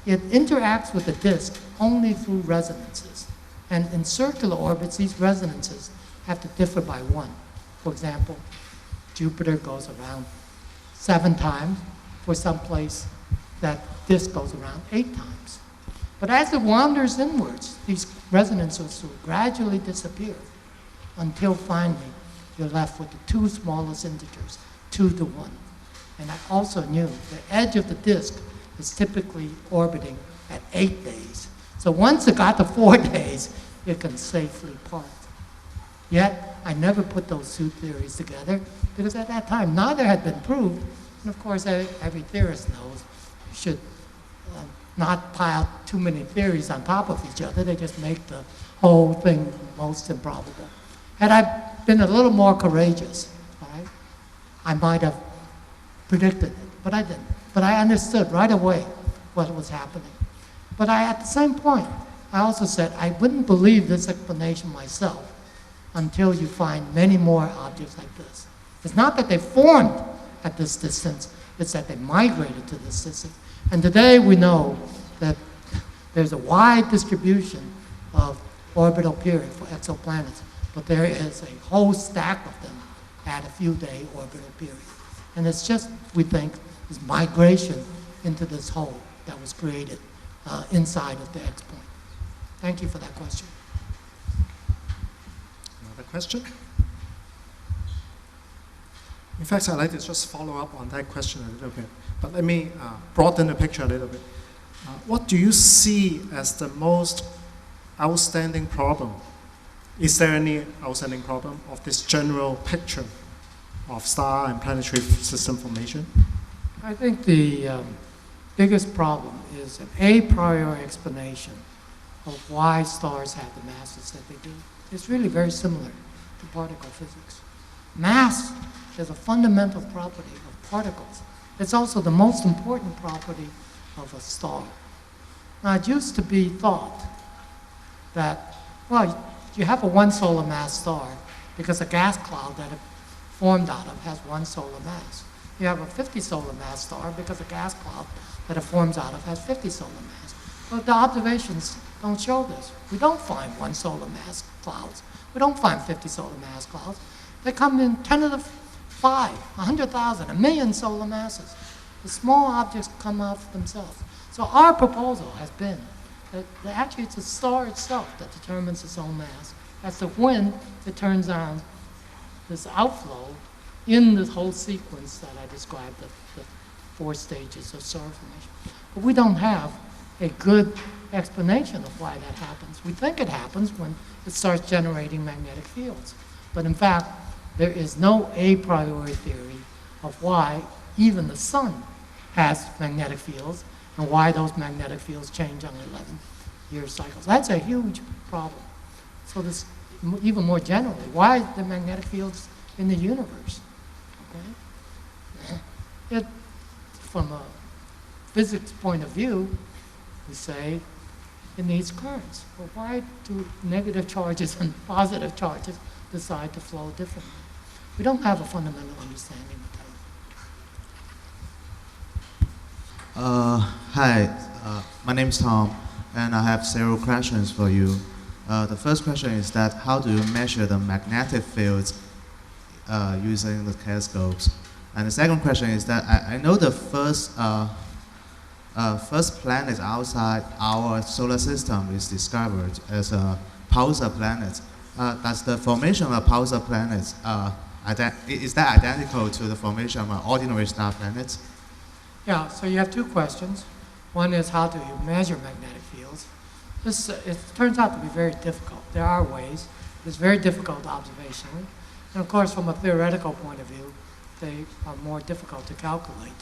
it interacts with the disk only through resonances. And in circular orbits, these resonances have to differ by 1. For example, Jupiter goes around 7 times. For some place, that disk goes around 8 times. But as it wanders inwards, these resonances will gradually disappear until finally you're left with the 2 smallest integers, 2 to 1. And I also knew the edge of the disk is typically orbiting at 8 days. So once it got to 4 days, it can safely park. Yet, I never put those 2 theories together because at that time, neither had been proved. And of course, every theorist knows you should not pile too many theories on top of each other. They just make the whole thing most improbable. Had I been a little more courageous, all right, I might have predicted it, but I didn't. But I understood right away what was happening. But at the same point, I also said I wouldn't believe this explanation myself until you find many more objects like this. It's not that they formed at this distance, it's that they migrated to this distance. And today we know that there's a wide distribution of orbital period for exoplanets, but there is a whole stack of them at a few-day orbital period. And it's just, we think, this migration into this hole that was created inside of the X point. Thank you for that question. Another question? In fact, I'd like to just follow up on that question a little bit, but let me broaden the picture a little bit. What do you see as the most outstanding problem? Is there any outstanding problem of this general picture of star and planetary system formation? I think the biggest problem is an a priori explanation of why stars have the masses that they do. It's really very similar to particle physics. Mass is a fundamental property of particles. It's also the most important property of a star. Now, it used to be thought that, well, you have a 1 solar mass star because a gas cloud that it formed out of has 1 solar mass. You have a 50 solar mass star because a gas cloud that it forms out of has 50 solar mass. But the observations don't show this. We don't find 1 solar mass clouds. We don't find 50 solar mass clouds. They come in 10 to the 5, 100,000, 1 million solar masses. The small objects come out themselves. So our proposal has been that actually it's the star itself that determines its own mass as to when it turns on this outflow in the whole sequence that I described, the 4 stages of star formation. But we don't have a good explanation of why that happens. We think it happens when it starts generating magnetic fields. But in fact, there is no a priori theory of why even the sun has magnetic fields and why those magnetic fields change on 11-year cycles. That's a huge problem. So this, even more generally, why are the magnetic fields in the universe? Okay? From a physics point of view, we say it needs currents. Well, why do negative charges and positive charges decide to flow differently? We don't have a fundamental understanding of that. Hi, my name is Tom, and I have several questions for you. The first question is that how do you measure the magnetic fields using the telescopes? And the second question is that I know the first planet outside our solar system is discovered as a pulsar planet. does the formation of pulsar planets, is that identical to the formation of ordinary star planets? Yeah, so you have two questions. One is how do you measure magnetic fields? This it turns out to be very difficult. There are ways. It's very difficult observationally. And of course, from a theoretical point of view, they are more difficult to calculate,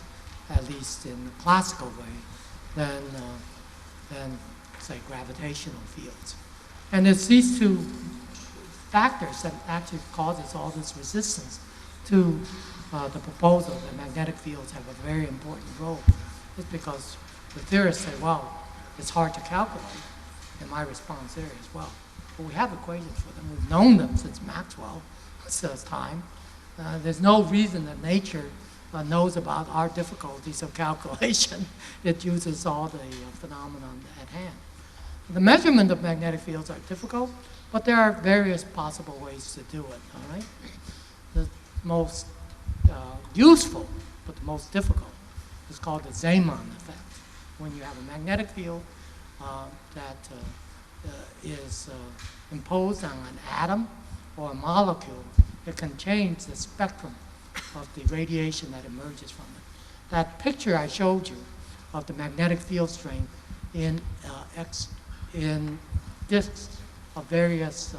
at least in the classical way, than say, gravitational fields. And it's these two factors that actually causes all this resistance to the proposal that magnetic fields have a very important role. It's because the theorists say, well, it's hard to calculate, and my response there is, well, we have equations for them. We've known them since Maxwell's time. There's no reason that nature knows about our difficulties of calculation. It uses all the phenomenon at hand. The measurement of magnetic fields are difficult, but there are various possible ways to do it, all right? The most useful, but the most difficult, is called the Zeeman effect. When you have a magnetic field that is imposed on an atom or a molecule, it can change the spectrum of the radiation that emerges from it. That picture I showed you of the magnetic field strength in disks of various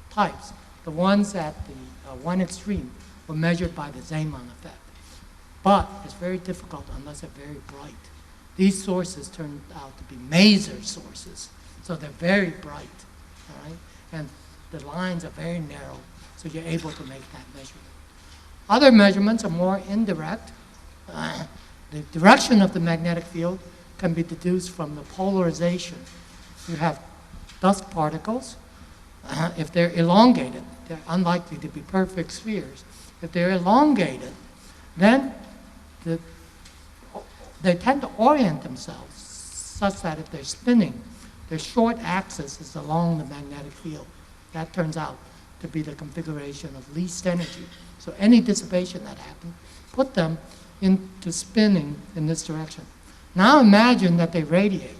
types, the ones at the one extreme were measured by the Zeeman effect. But it's very difficult unless they're very bright. These sources turned out to be maser sources, so they're very bright, all right? And the lines are very narrow, so you're able to make that measurement. Other measurements are more indirect. The direction of the magnetic field can be deduced from the polarization. You have dust particles. If they're elongated, they're unlikely to be perfect spheres. If they're elongated, then they tend to orient themselves such that if they're spinning, their short axis is along the magnetic field. That turns out to be the configuration of least energy. So any dissipation that happens, put them into spinning in this direction. Now imagine that they radiate.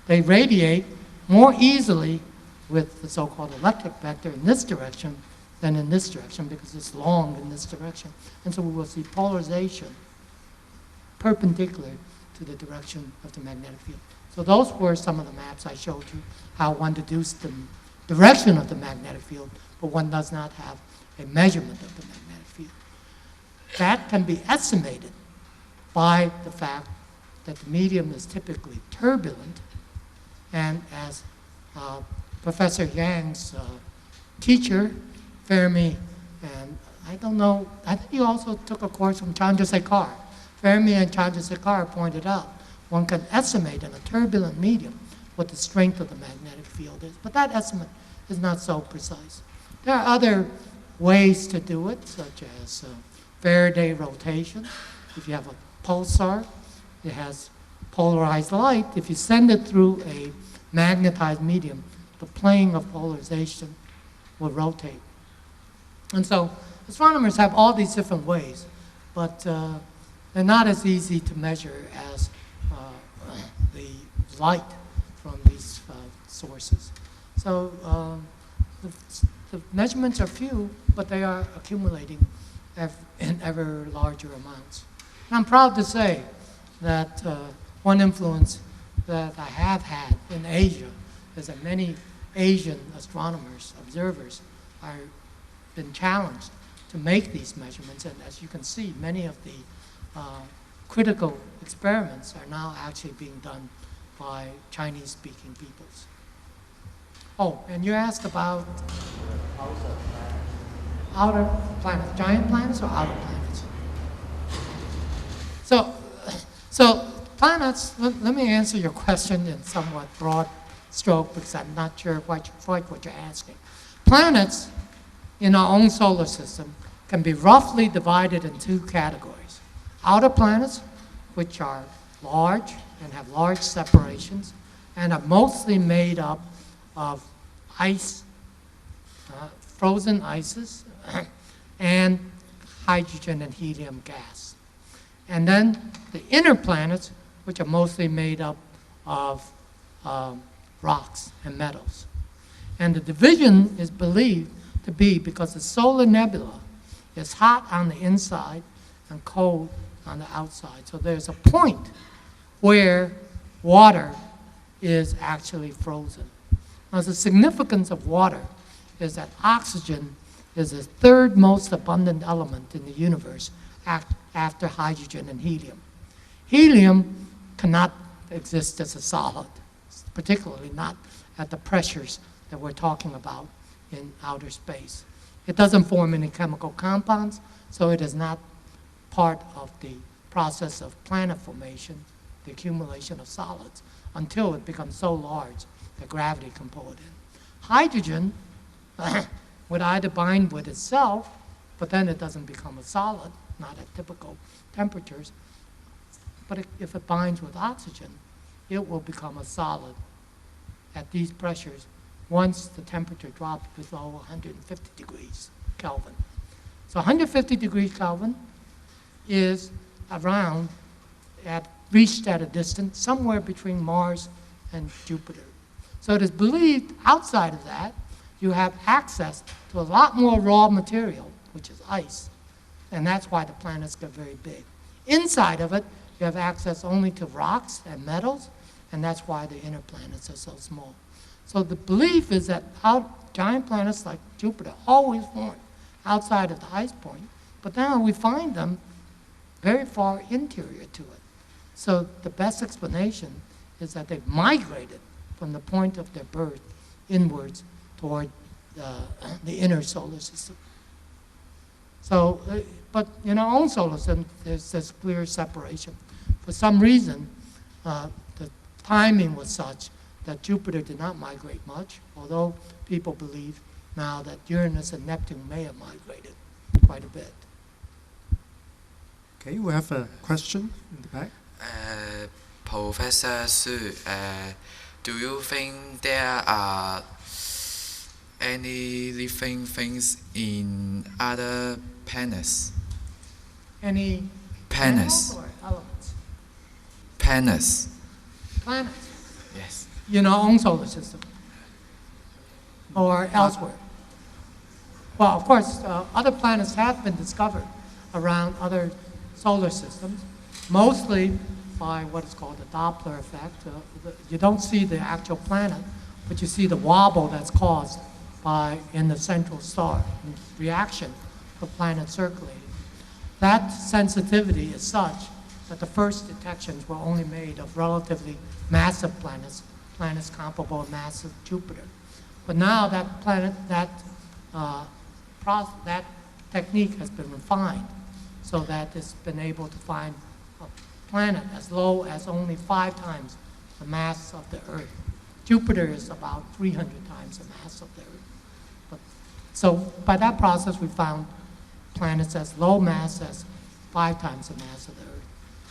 They radiate more easily with the so-called electric vector in this direction than in this direction because it's long in this direction. And so we will see polarization perpendicular to the direction of the magnetic field. So those were some of the maps I showed you, how one deduced the direction of the magnetic field, but one does not have a measurement of the magnetic field. That can be estimated by the fact that the medium is typically turbulent, and as Professor Yang's teacher, Fermi, and I don't know, I think he also took a course from Chandrasekhar. Fermi and Chandrasekhar pointed out one can estimate in a turbulent medium what the strength of the magnetic field is, but that estimate is not so precise. There are other ways to do it, such as Faraday rotation. If you have a pulsar, it has polarized light. If you send it through a magnetized medium, the plane of polarization will rotate. And so astronomers have all these different ways, but they're not as easy to measure as the light from these sources. So the measurements are few, but they are accumulating in ever larger amounts. And I'm proud to say that one influence that I have had in Asia is that many Asian astronomers, observers, are been challenged to make these measurements. And as you can see, many of the critical experiments are now actually being done by Chinese-speaking peoples. Oh, and you asked about outer planets, giant planets or outer planets? So planets, let me answer your question in somewhat broad stroke because I'm not sure quite what you're asking. Planets in our own solar system can be roughly divided in two categories. Outer planets, which are large and have large separations and are mostly made up of ice, frozen ices, and hydrogen and helium gas. And then the inner planets, which are mostly made up of rocks and metals. And the division is believed to be because the solar nebula is hot on the inside and cold on the outside. So there's a point where water is actually frozen. Now, the significance of water is that oxygen is the third most abundant element in the universe after hydrogen and helium. Helium cannot exist as a solid, particularly not at the pressures that we're talking about in outer space. It doesn't form any chemical compounds, so it is not part of the process of planet formation, the accumulation of solids, until it becomes so large that gravity can pull it in. Hydrogen would either bind with itself, but then it doesn't become a solid, not at typical temperatures. But if it binds with oxygen, it will become a solid at these pressures once the temperature drops below 150 degrees Kelvin. So 150 degrees Kelvin is around, reached at a distance somewhere between Mars and Jupiter. So it is believed outside of that, you have access to a lot more raw material, which is ice. And that's why the planets get very big. Inside of it, you have access only to rocks and metals, and that's why the inner planets are so small. So the belief is that giant planets like Jupiter always form outside of the ice point, but now we find them very far interior to it. So the best explanation is that they've migrated from the point of their birth inwards toward the inner solar system. So, but in our own solar system, there's this clear separation. For some reason, the timing was such that Jupiter did not migrate much, although people believe now that Uranus and Neptune may have migrated quite a bit. Okay, we have a question in the back. Professor Su, do you think there are any living things in other planets? Any Planets. animals or elements? Planets. Planets. Yes. In our own solar system or elsewhere. Well, of course, other planets have been discovered around other solar systems, mostly by what is called the Doppler effect. You don't see the actual planet, but you see the wobble that's caused in the central star in reaction to planets circulating. That sensitivity is such that the first detections were only made of relatively massive planets comparable in mass of Jupiter. But now that that technique has been refined so that it's been able to find a planet as low as only 5 times the mass of the Earth. Jupiter is about 300 times the mass of the Earth. So by that process, we found planets as low mass as 5 times the mass of the Earth.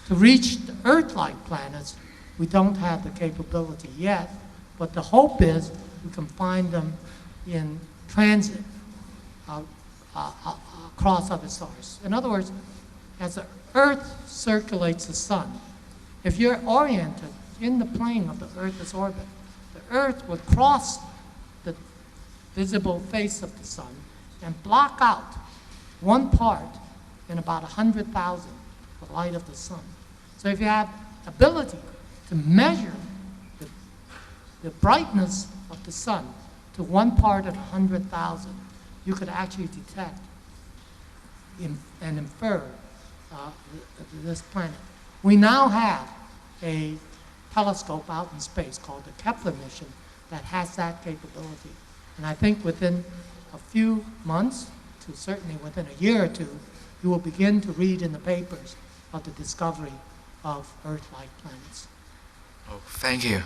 To reach the Earth-like planets, we don't have the capability yet, but the hope is we can find them in transit across other stars. In other words, as the Earth circulates the sun, if you're oriented in the plane of the Earth's orbit, the Earth would cross the visible face of the sun and block out one part in about 100,000 the light of the sun. So if you have ability to measure the brightness of the sun to one part in 100,000, you could actually detect and infer this planet. We now have a telescope out in space called the Kepler mission that has that capability. And I think within a few months, to certainly within a year or two, you will begin to read in the papers of the discovery of Earth-like planets. Oh, thank you.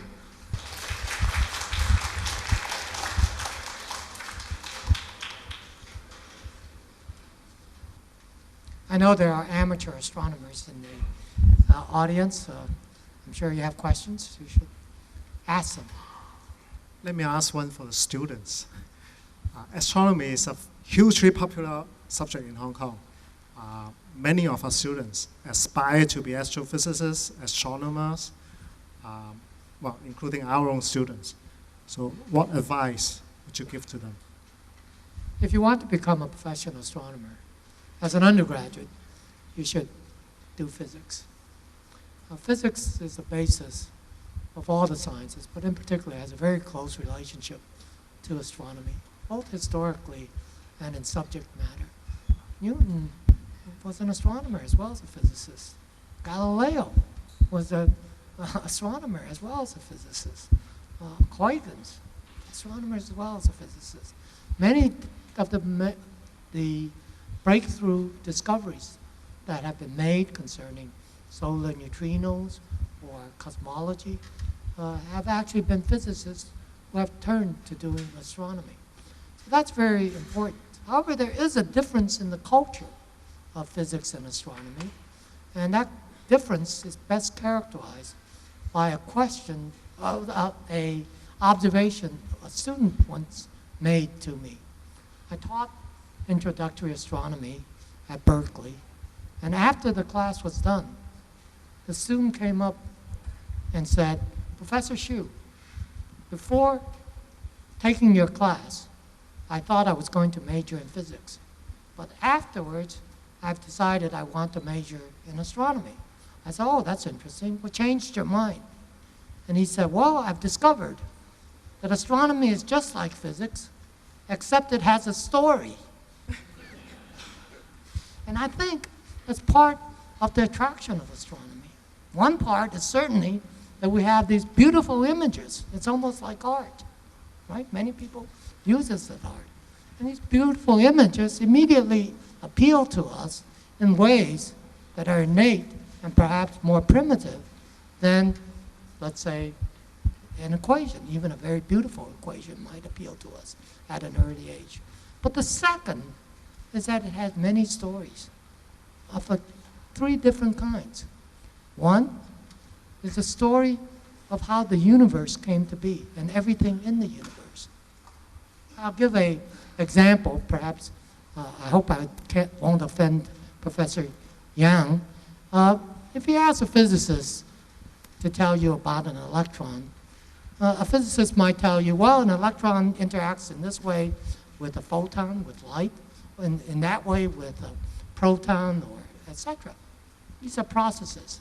I know there are amateur astronomers in the audience. I'm sure you have questions. You should ask them. Let me ask one for the students. Astronomy is a hugely popular subject in Hong Kong. Many of our students aspire to be astrophysicists, astronomers, well, including our own students. So what advice would you give to them? If you want to become a professional astronomer, as an undergraduate, you should do physics. Physics is the basis of all the sciences, but in particular has a very close relationship to astronomy, both historically and in subject matter. Newton was an astronomer as well as a physicist. Galileo was an astronomer as well as a physicist. Huygens, astronomer as well as a physicist. Many of the breakthrough discoveries that have been made concerning solar neutrinos or cosmology have actually been physicists who have turned to doing astronomy. So that's very important. However, there is a difference in the culture of physics and astronomy, and that difference is best characterized by a question, a observation a student once made to me. I taught introductory astronomy at Berkeley, and after the class was done, the student came up and said, "Professor Hsu, before taking your class, I thought I was going to major in physics, but afterwards, I've decided I want to major in astronomy." I said, "Oh, that's interesting. What changed your mind?" And he said, "Well, I've discovered that astronomy is just like physics, except it has a story." And I think that's part of the attraction of astronomy. One part is certainly that we have these beautiful images. It's almost like art, right? Many people use this as art. And these beautiful images immediately appeal to us in ways that are innate and perhaps more primitive than, let's say, an equation. Even a very beautiful equation might appeal to us at an early age. But the second is that it has many stories of three different kinds. One is the story of how the universe came to be and everything in the universe. I'll give an example, perhaps. I hope I won't offend Professor Yang. If you ask a physicist to tell you about an electron, a physicist might tell you, well, an electron interacts in this way with a photon, with light, and in that way with a proton, or etc. These are processes.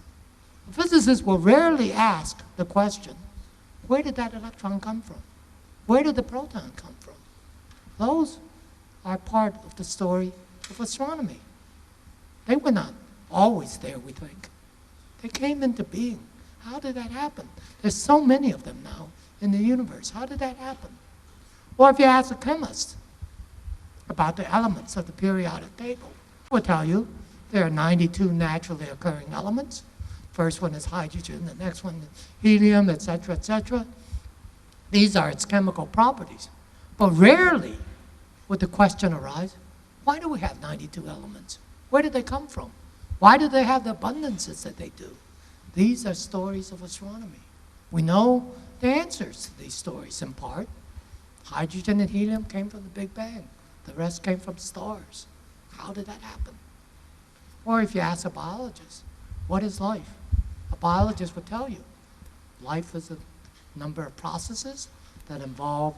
A physicist will rarely ask the question, where did that electron come from? Where did the proton come from? Those are part of the story of astronomy. They were not always there, we think. They came into being. How did that happen? There's so many of them now in the universe. How did that happen? Or if you ask a chemist about the elements of the periodic table, he will tell you there are 92 naturally occurring elements. First one is hydrogen, the next one is helium, etc., etc. These are its chemical properties. But rarely would the question arise, why do we have 92 elements? Where did they come from? Why do they have the abundances that they do? These are stories of astronomy. We know the answers to these stories in part. Hydrogen and helium came from the Big Bang. The rest came from stars. How did that happen? Or if you ask a biologist, what is life? A biologist would tell you, life is a number of processes that involve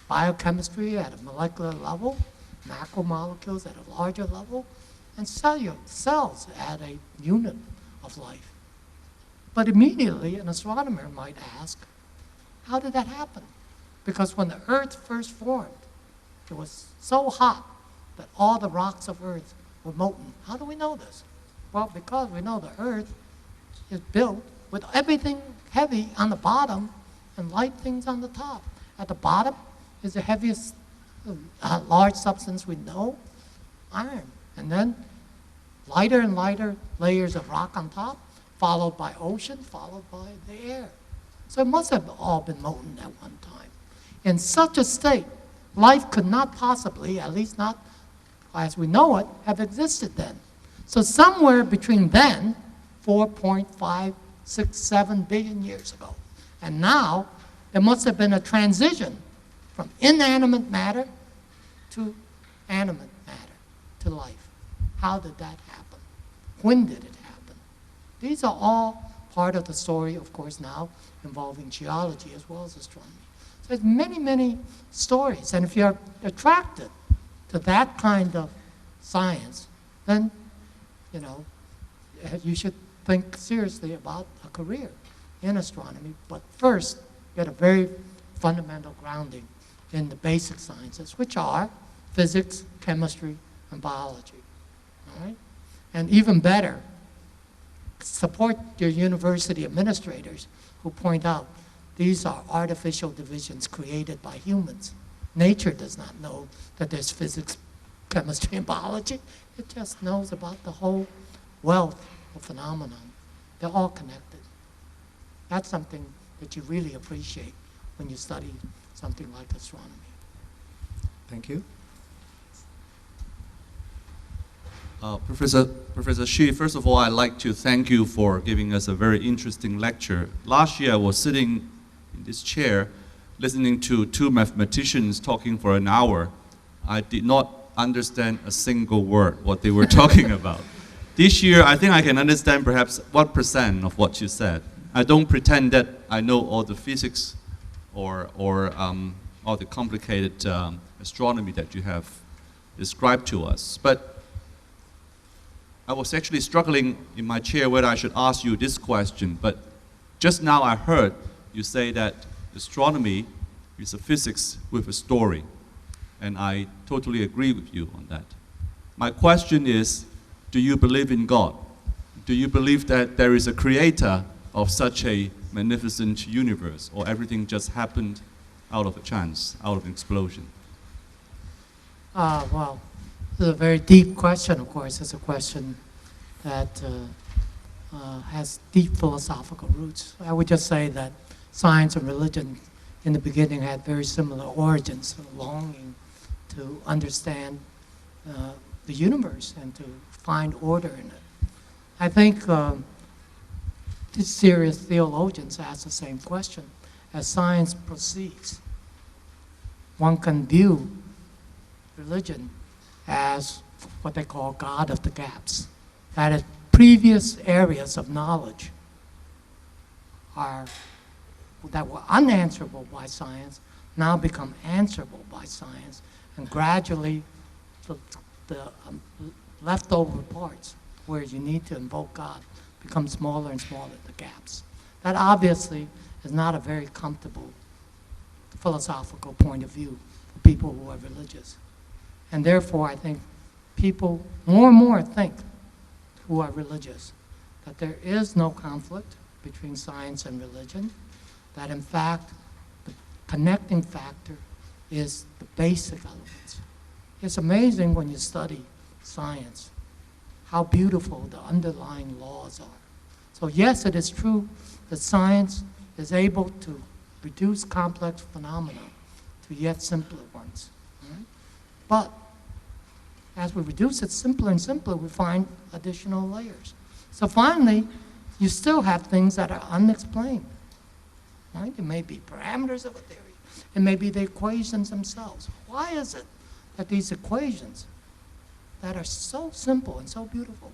biochemistry at a molecular level, macromolecules at a larger level, and cells at a unit of life. But immediately an astronomer might ask, how did that happen? Because when the Earth first formed, it was so hot that all the rocks of Earth were molten. How do we know this? Well, because we know the Earth is built with everything heavy on the bottom and light things on the top. At the bottom is the heaviest large substance we know, iron. And then lighter and lighter layers of rock on top, followed by ocean, followed by the air. So it must have all been molten at one time. In such a state, life could not possibly, at least not as we know it, have existed then. So somewhere between then, 4.567 billion years ago, and now, there must have been a transition from inanimate matter to animate matter, to life. How did that happen? When did it happen? These are all part of the story, of course, now involving geology as well as astronomy. There's many, many stories. And if you're attracted to that kind of science, then, you know, you should think seriously about a career in astronomy. But first, get a very fundamental grounding in the basic sciences, which are physics, chemistry, and biology. All right? And even better, support your university administrators who point out these are artificial divisions created by humans. Nature does not know that there's physics, chemistry, and biology. It just knows about the whole wealth of phenomenon. They're all connected. That's something that you really appreciate when you study something like astronomy. Thank you. Professor Xu, first of all, I'd like to thank you for giving us a very interesting lecture. Last year, I was sitting in this chair listening to two mathematicians talking for an hour. I did not understand a single word what they were talking about. This year, I think I can understand perhaps 1% of what you said. I don't pretend that I know all the physics or all the complicated astronomy that you have described to us. But I was actually struggling in my chair whether I should ask you this question, but just now I heard you say that astronomy is a physics with a story, and I totally agree with you on that. My question is, do you believe in God? Do you believe that there is a creator of such a magnificent universe, or everything just happened out of a chance, out of an explosion? Well, this is a very deep question, of course. It's a question that has deep philosophical roots. I would just say that science and religion in the beginning had very similar origins, a longing to understand the universe and to find order in it. I think these serious theologians ask the same question. As science proceeds, one can view religion as what they call God of the gaps. That is, previous areas of knowledge that were unanswerable by science now become answerable by science, and gradually the leftover parts where you need to invoke God become smaller and smaller, the gaps. That obviously is not a very comfortable philosophical point of view for people who are religious. And therefore, I think people more and more think, who are religious, that there is no conflict between science and religion, that in fact, the connecting factor is the basic elements. It's amazing when you study science, how beautiful the underlying laws are. So yes, it is true that science is able to reduce complex phenomena to yet simpler ones. Right? But as we reduce it simpler and simpler, we find additional layers. So finally, you still have things that are unexplained. Right? It may be parameters of a theory. It may be the equations themselves. Why is it that these equations that are so simple and so beautiful,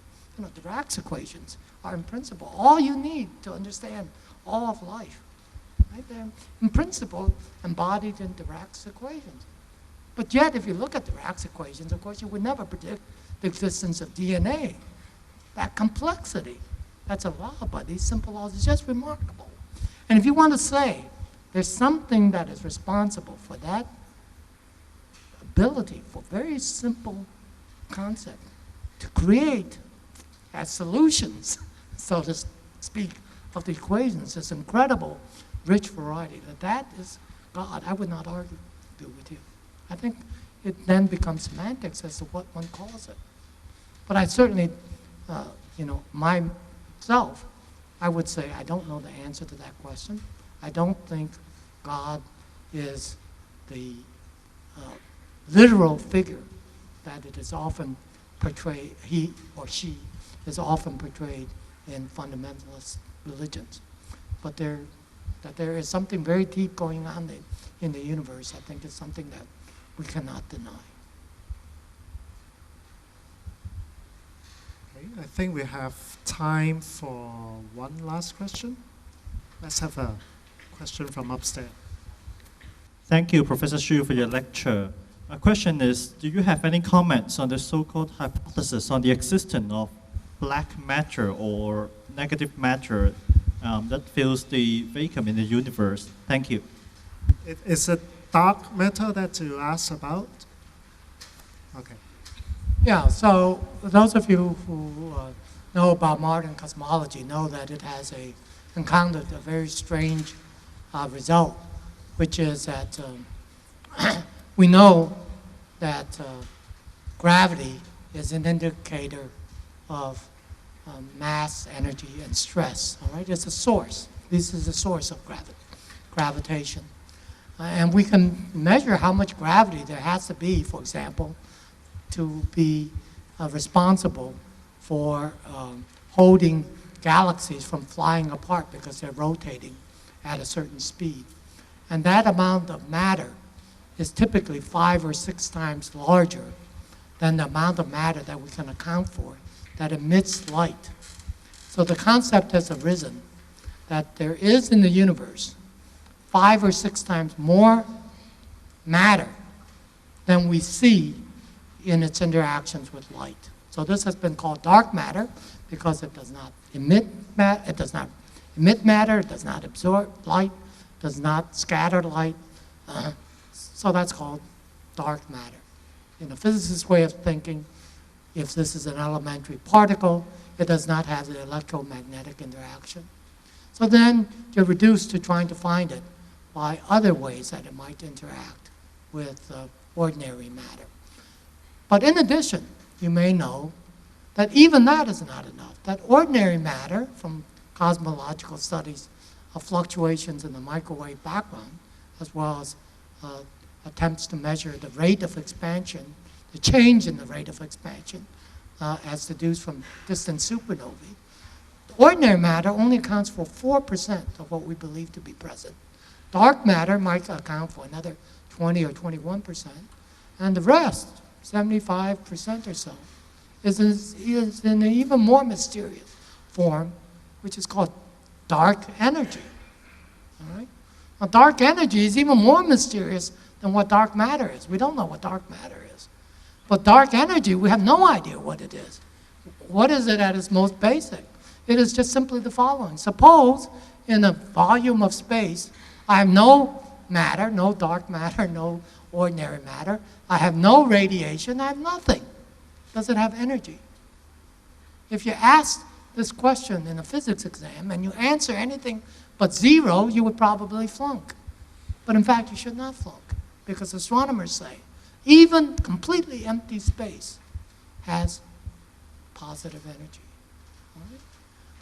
Dirac's equations are in principle all you need to understand all of life. Right? They're in principle embodied in Dirac's equations. But yet, if you look at Dirac's equations, of course, you would never predict the existence of DNA. That complexity that's allowed by these simple laws is just remarkable. And if you want to say there's something that is responsible for that ability for very simple concept to create as solutions, so to speak, of the equations, this incredible rich variety, that is God, I would not argue with you. I think it then becomes semantics as to what one calls it. But I certainly, myself, I would say I don't know the answer to that question. I don't think God is the literal figure that it is often portrayed, he or she is often portrayed in fundamentalist religions. But that there is something very deep going on in the universe, I think is something that we cannot deny. Okay, I think we have time for one last question. Let's have a question from upstairs. Thank you, Professor Xu, for your lecture. My question is, do you have any comments on the so-called hypothesis on the existence of black matter or negative matter that fills the vacuum in the universe? Thank you. Is it dark matter that you asked about? Okay. Yeah, so those of you who know about modern cosmology know that it has encountered a very strange result, which is that we know that gravity is an indicator of mass, energy, and stress. All right, it's a source. This is a source of gravitation. And we can measure how much gravity there has to be, for example, to be responsible for holding galaxies from flying apart because they're rotating at a certain speed. And that amount of matter is typically 5 or 6 times larger than the amount of matter that we can account for that emits light. So the concept has arisen that there is in the universe 5 or 6 times more matter than we see in its interactions with light. So this has been called dark matter because it does not emit matter, it does not absorb light, does not scatter light. So that's called dark matter. In a physicist's way of thinking, if this is an elementary particle, it does not have the electromagnetic interaction. So then you're reduced to trying to find it by other ways that it might interact with ordinary matter. But in addition, you may know that even that is not enough, that ordinary matter from cosmological studies of fluctuations in the microwave background, as well as attempts to measure the rate of expansion, the change in the rate of expansion as deduced from distant supernovae. Ordinary matter only accounts for 4% of what we believe to be present. Dark matter might account for another 20 or 21%, and the rest, 75% or so, is in an even more mysterious form, which is called dark energy. All right? Now, dark energy is even more mysterious than what dark matter is. We don't know what dark matter is. But dark energy, we have no idea what it is. What is it at its most basic? It is just simply the following. Suppose in a volume of space, I have no matter, no dark matter, no ordinary matter. I have no radiation, I have nothing. Does it have energy? If you ask this question in a physics exam and you answer anything but 0, you would probably flunk. But in fact, you should not flunk, because astronomers say even completely empty space has positive energy. All right?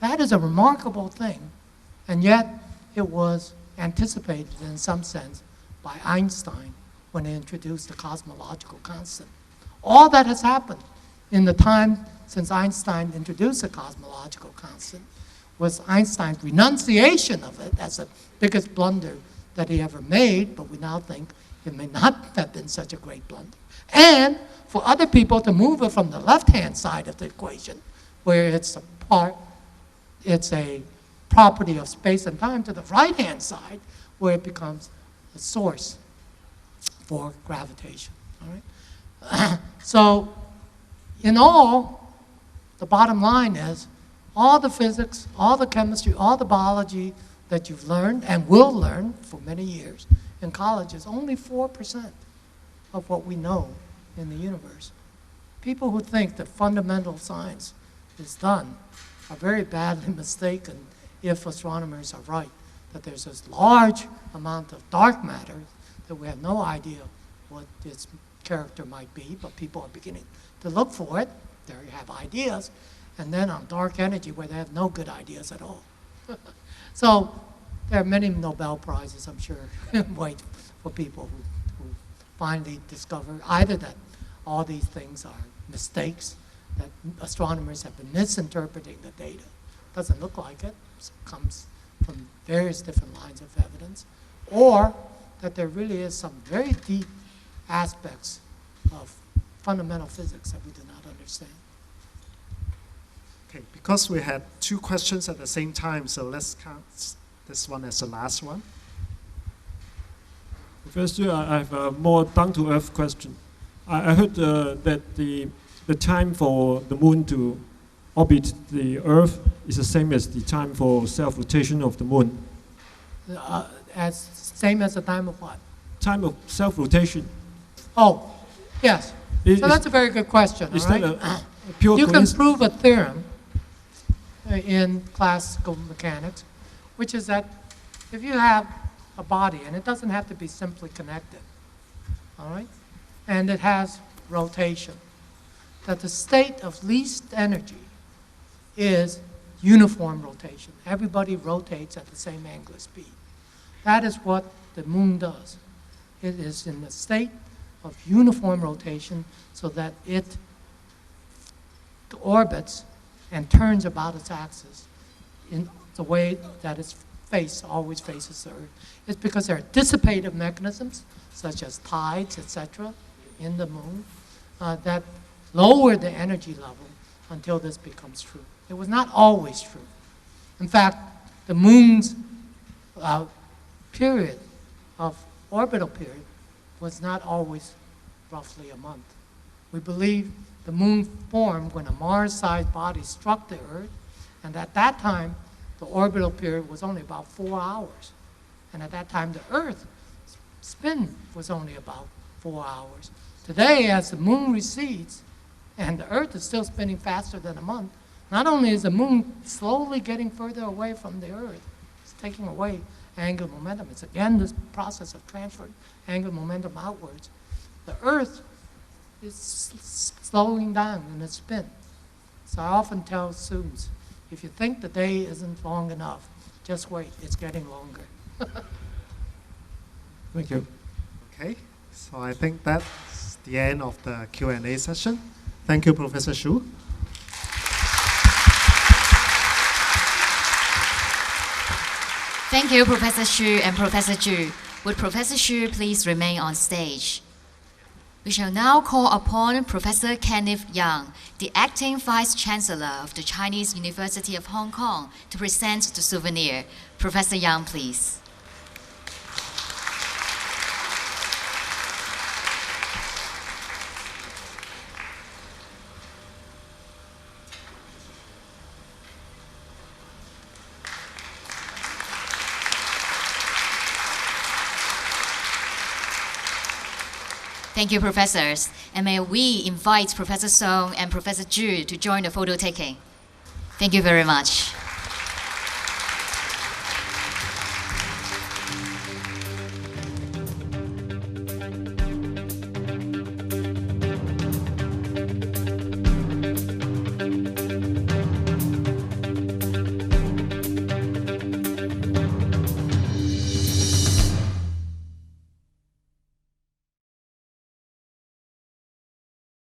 That is a remarkable thing, and yet it was anticipated in some sense by Einstein when he introduced the cosmological constant. All that has happened in the time since Einstein introduced the cosmological constant was Einstein's renunciation of it as the biggest blunder that he ever made, but we now think it may not have been such a great blunder. And for other people to move it from the left-hand side of the equation, where it's a property of space and time, to the right-hand side, where it becomes a source for gravitation. All right? So, in all, the bottom line is, all the physics, all the chemistry, all the biology that you've learned and will learn for many years in college is only 4% of what we know in the universe. People who think that fundamental science is done are very badly mistaken if astronomers are right, that there's this large amount of dark matter that we have no idea what its character might be, but people are beginning to look for it. There you have ideas. And then on dark energy, where they have no good ideas at all. So there are many Nobel Prizes, I'm sure, wait for people who finally discover either that all these things are mistakes, that astronomers have been misinterpreting the data. Doesn't look like it. It comes from various different lines of evidence. Or that there really is some very deep aspects of fundamental physics that we do not understand. Okay, because we had 2 questions at the same time, so let's count this one as the last one. Professor, I have a more down-to-earth question. I heard that the time for the moon to orbit the Earth is the same as the time for self-rotation of the moon. As same as the time of what? Time of self-rotation. Oh, yes. So that's a very good question. Is all right? that a pure You can coincidence? prove a theorem in classical mechanics, which is that if you have a body, and it doesn't have to be simply connected, all right, and it has rotation, that the state of least energy is uniform rotation. Everybody rotates at the same angular speed. That is what the moon does. It is in the state of uniform rotation so that it orbits and turns about its axis in the way that its face always faces the Earth. It's because there are dissipative mechanisms, such as tides, etc., in the moon, that lower the energy level until this becomes true. It was not always true. In fact, the moon's period of orbital period was not always roughly a month. We believe the moon formed when a Mars-sized body struck the Earth, and at that time, the orbital period was only about 4 hours. And at that time, the Earth's spin was only about 4 hours. Today, as the moon recedes, and the Earth is still spinning faster than a month, not only is the moon slowly getting further away from the Earth, it's taking away angular momentum. It's again this process of transferring angular momentum outwards. The Earth is slowing down in its spin. So I often tell students, if you think the day isn't long enough, just wait, it's getting longer. Thank you. Okay, so I think that's the end of the Q&A session. Thank you, Professor Xu. Thank you, Professor Xu and Professor Zhu. Would Professor Xu please remain on stage? We shall now call upon Professor Kenneth Yang, the Acting Vice Chancellor of the Chinese University of Hong Kong, to present the souvenir. Professor Yang, please. Thank you, professors. And may we invite Professor Song and Professor Zhu to join the photo taking. Thank you very much.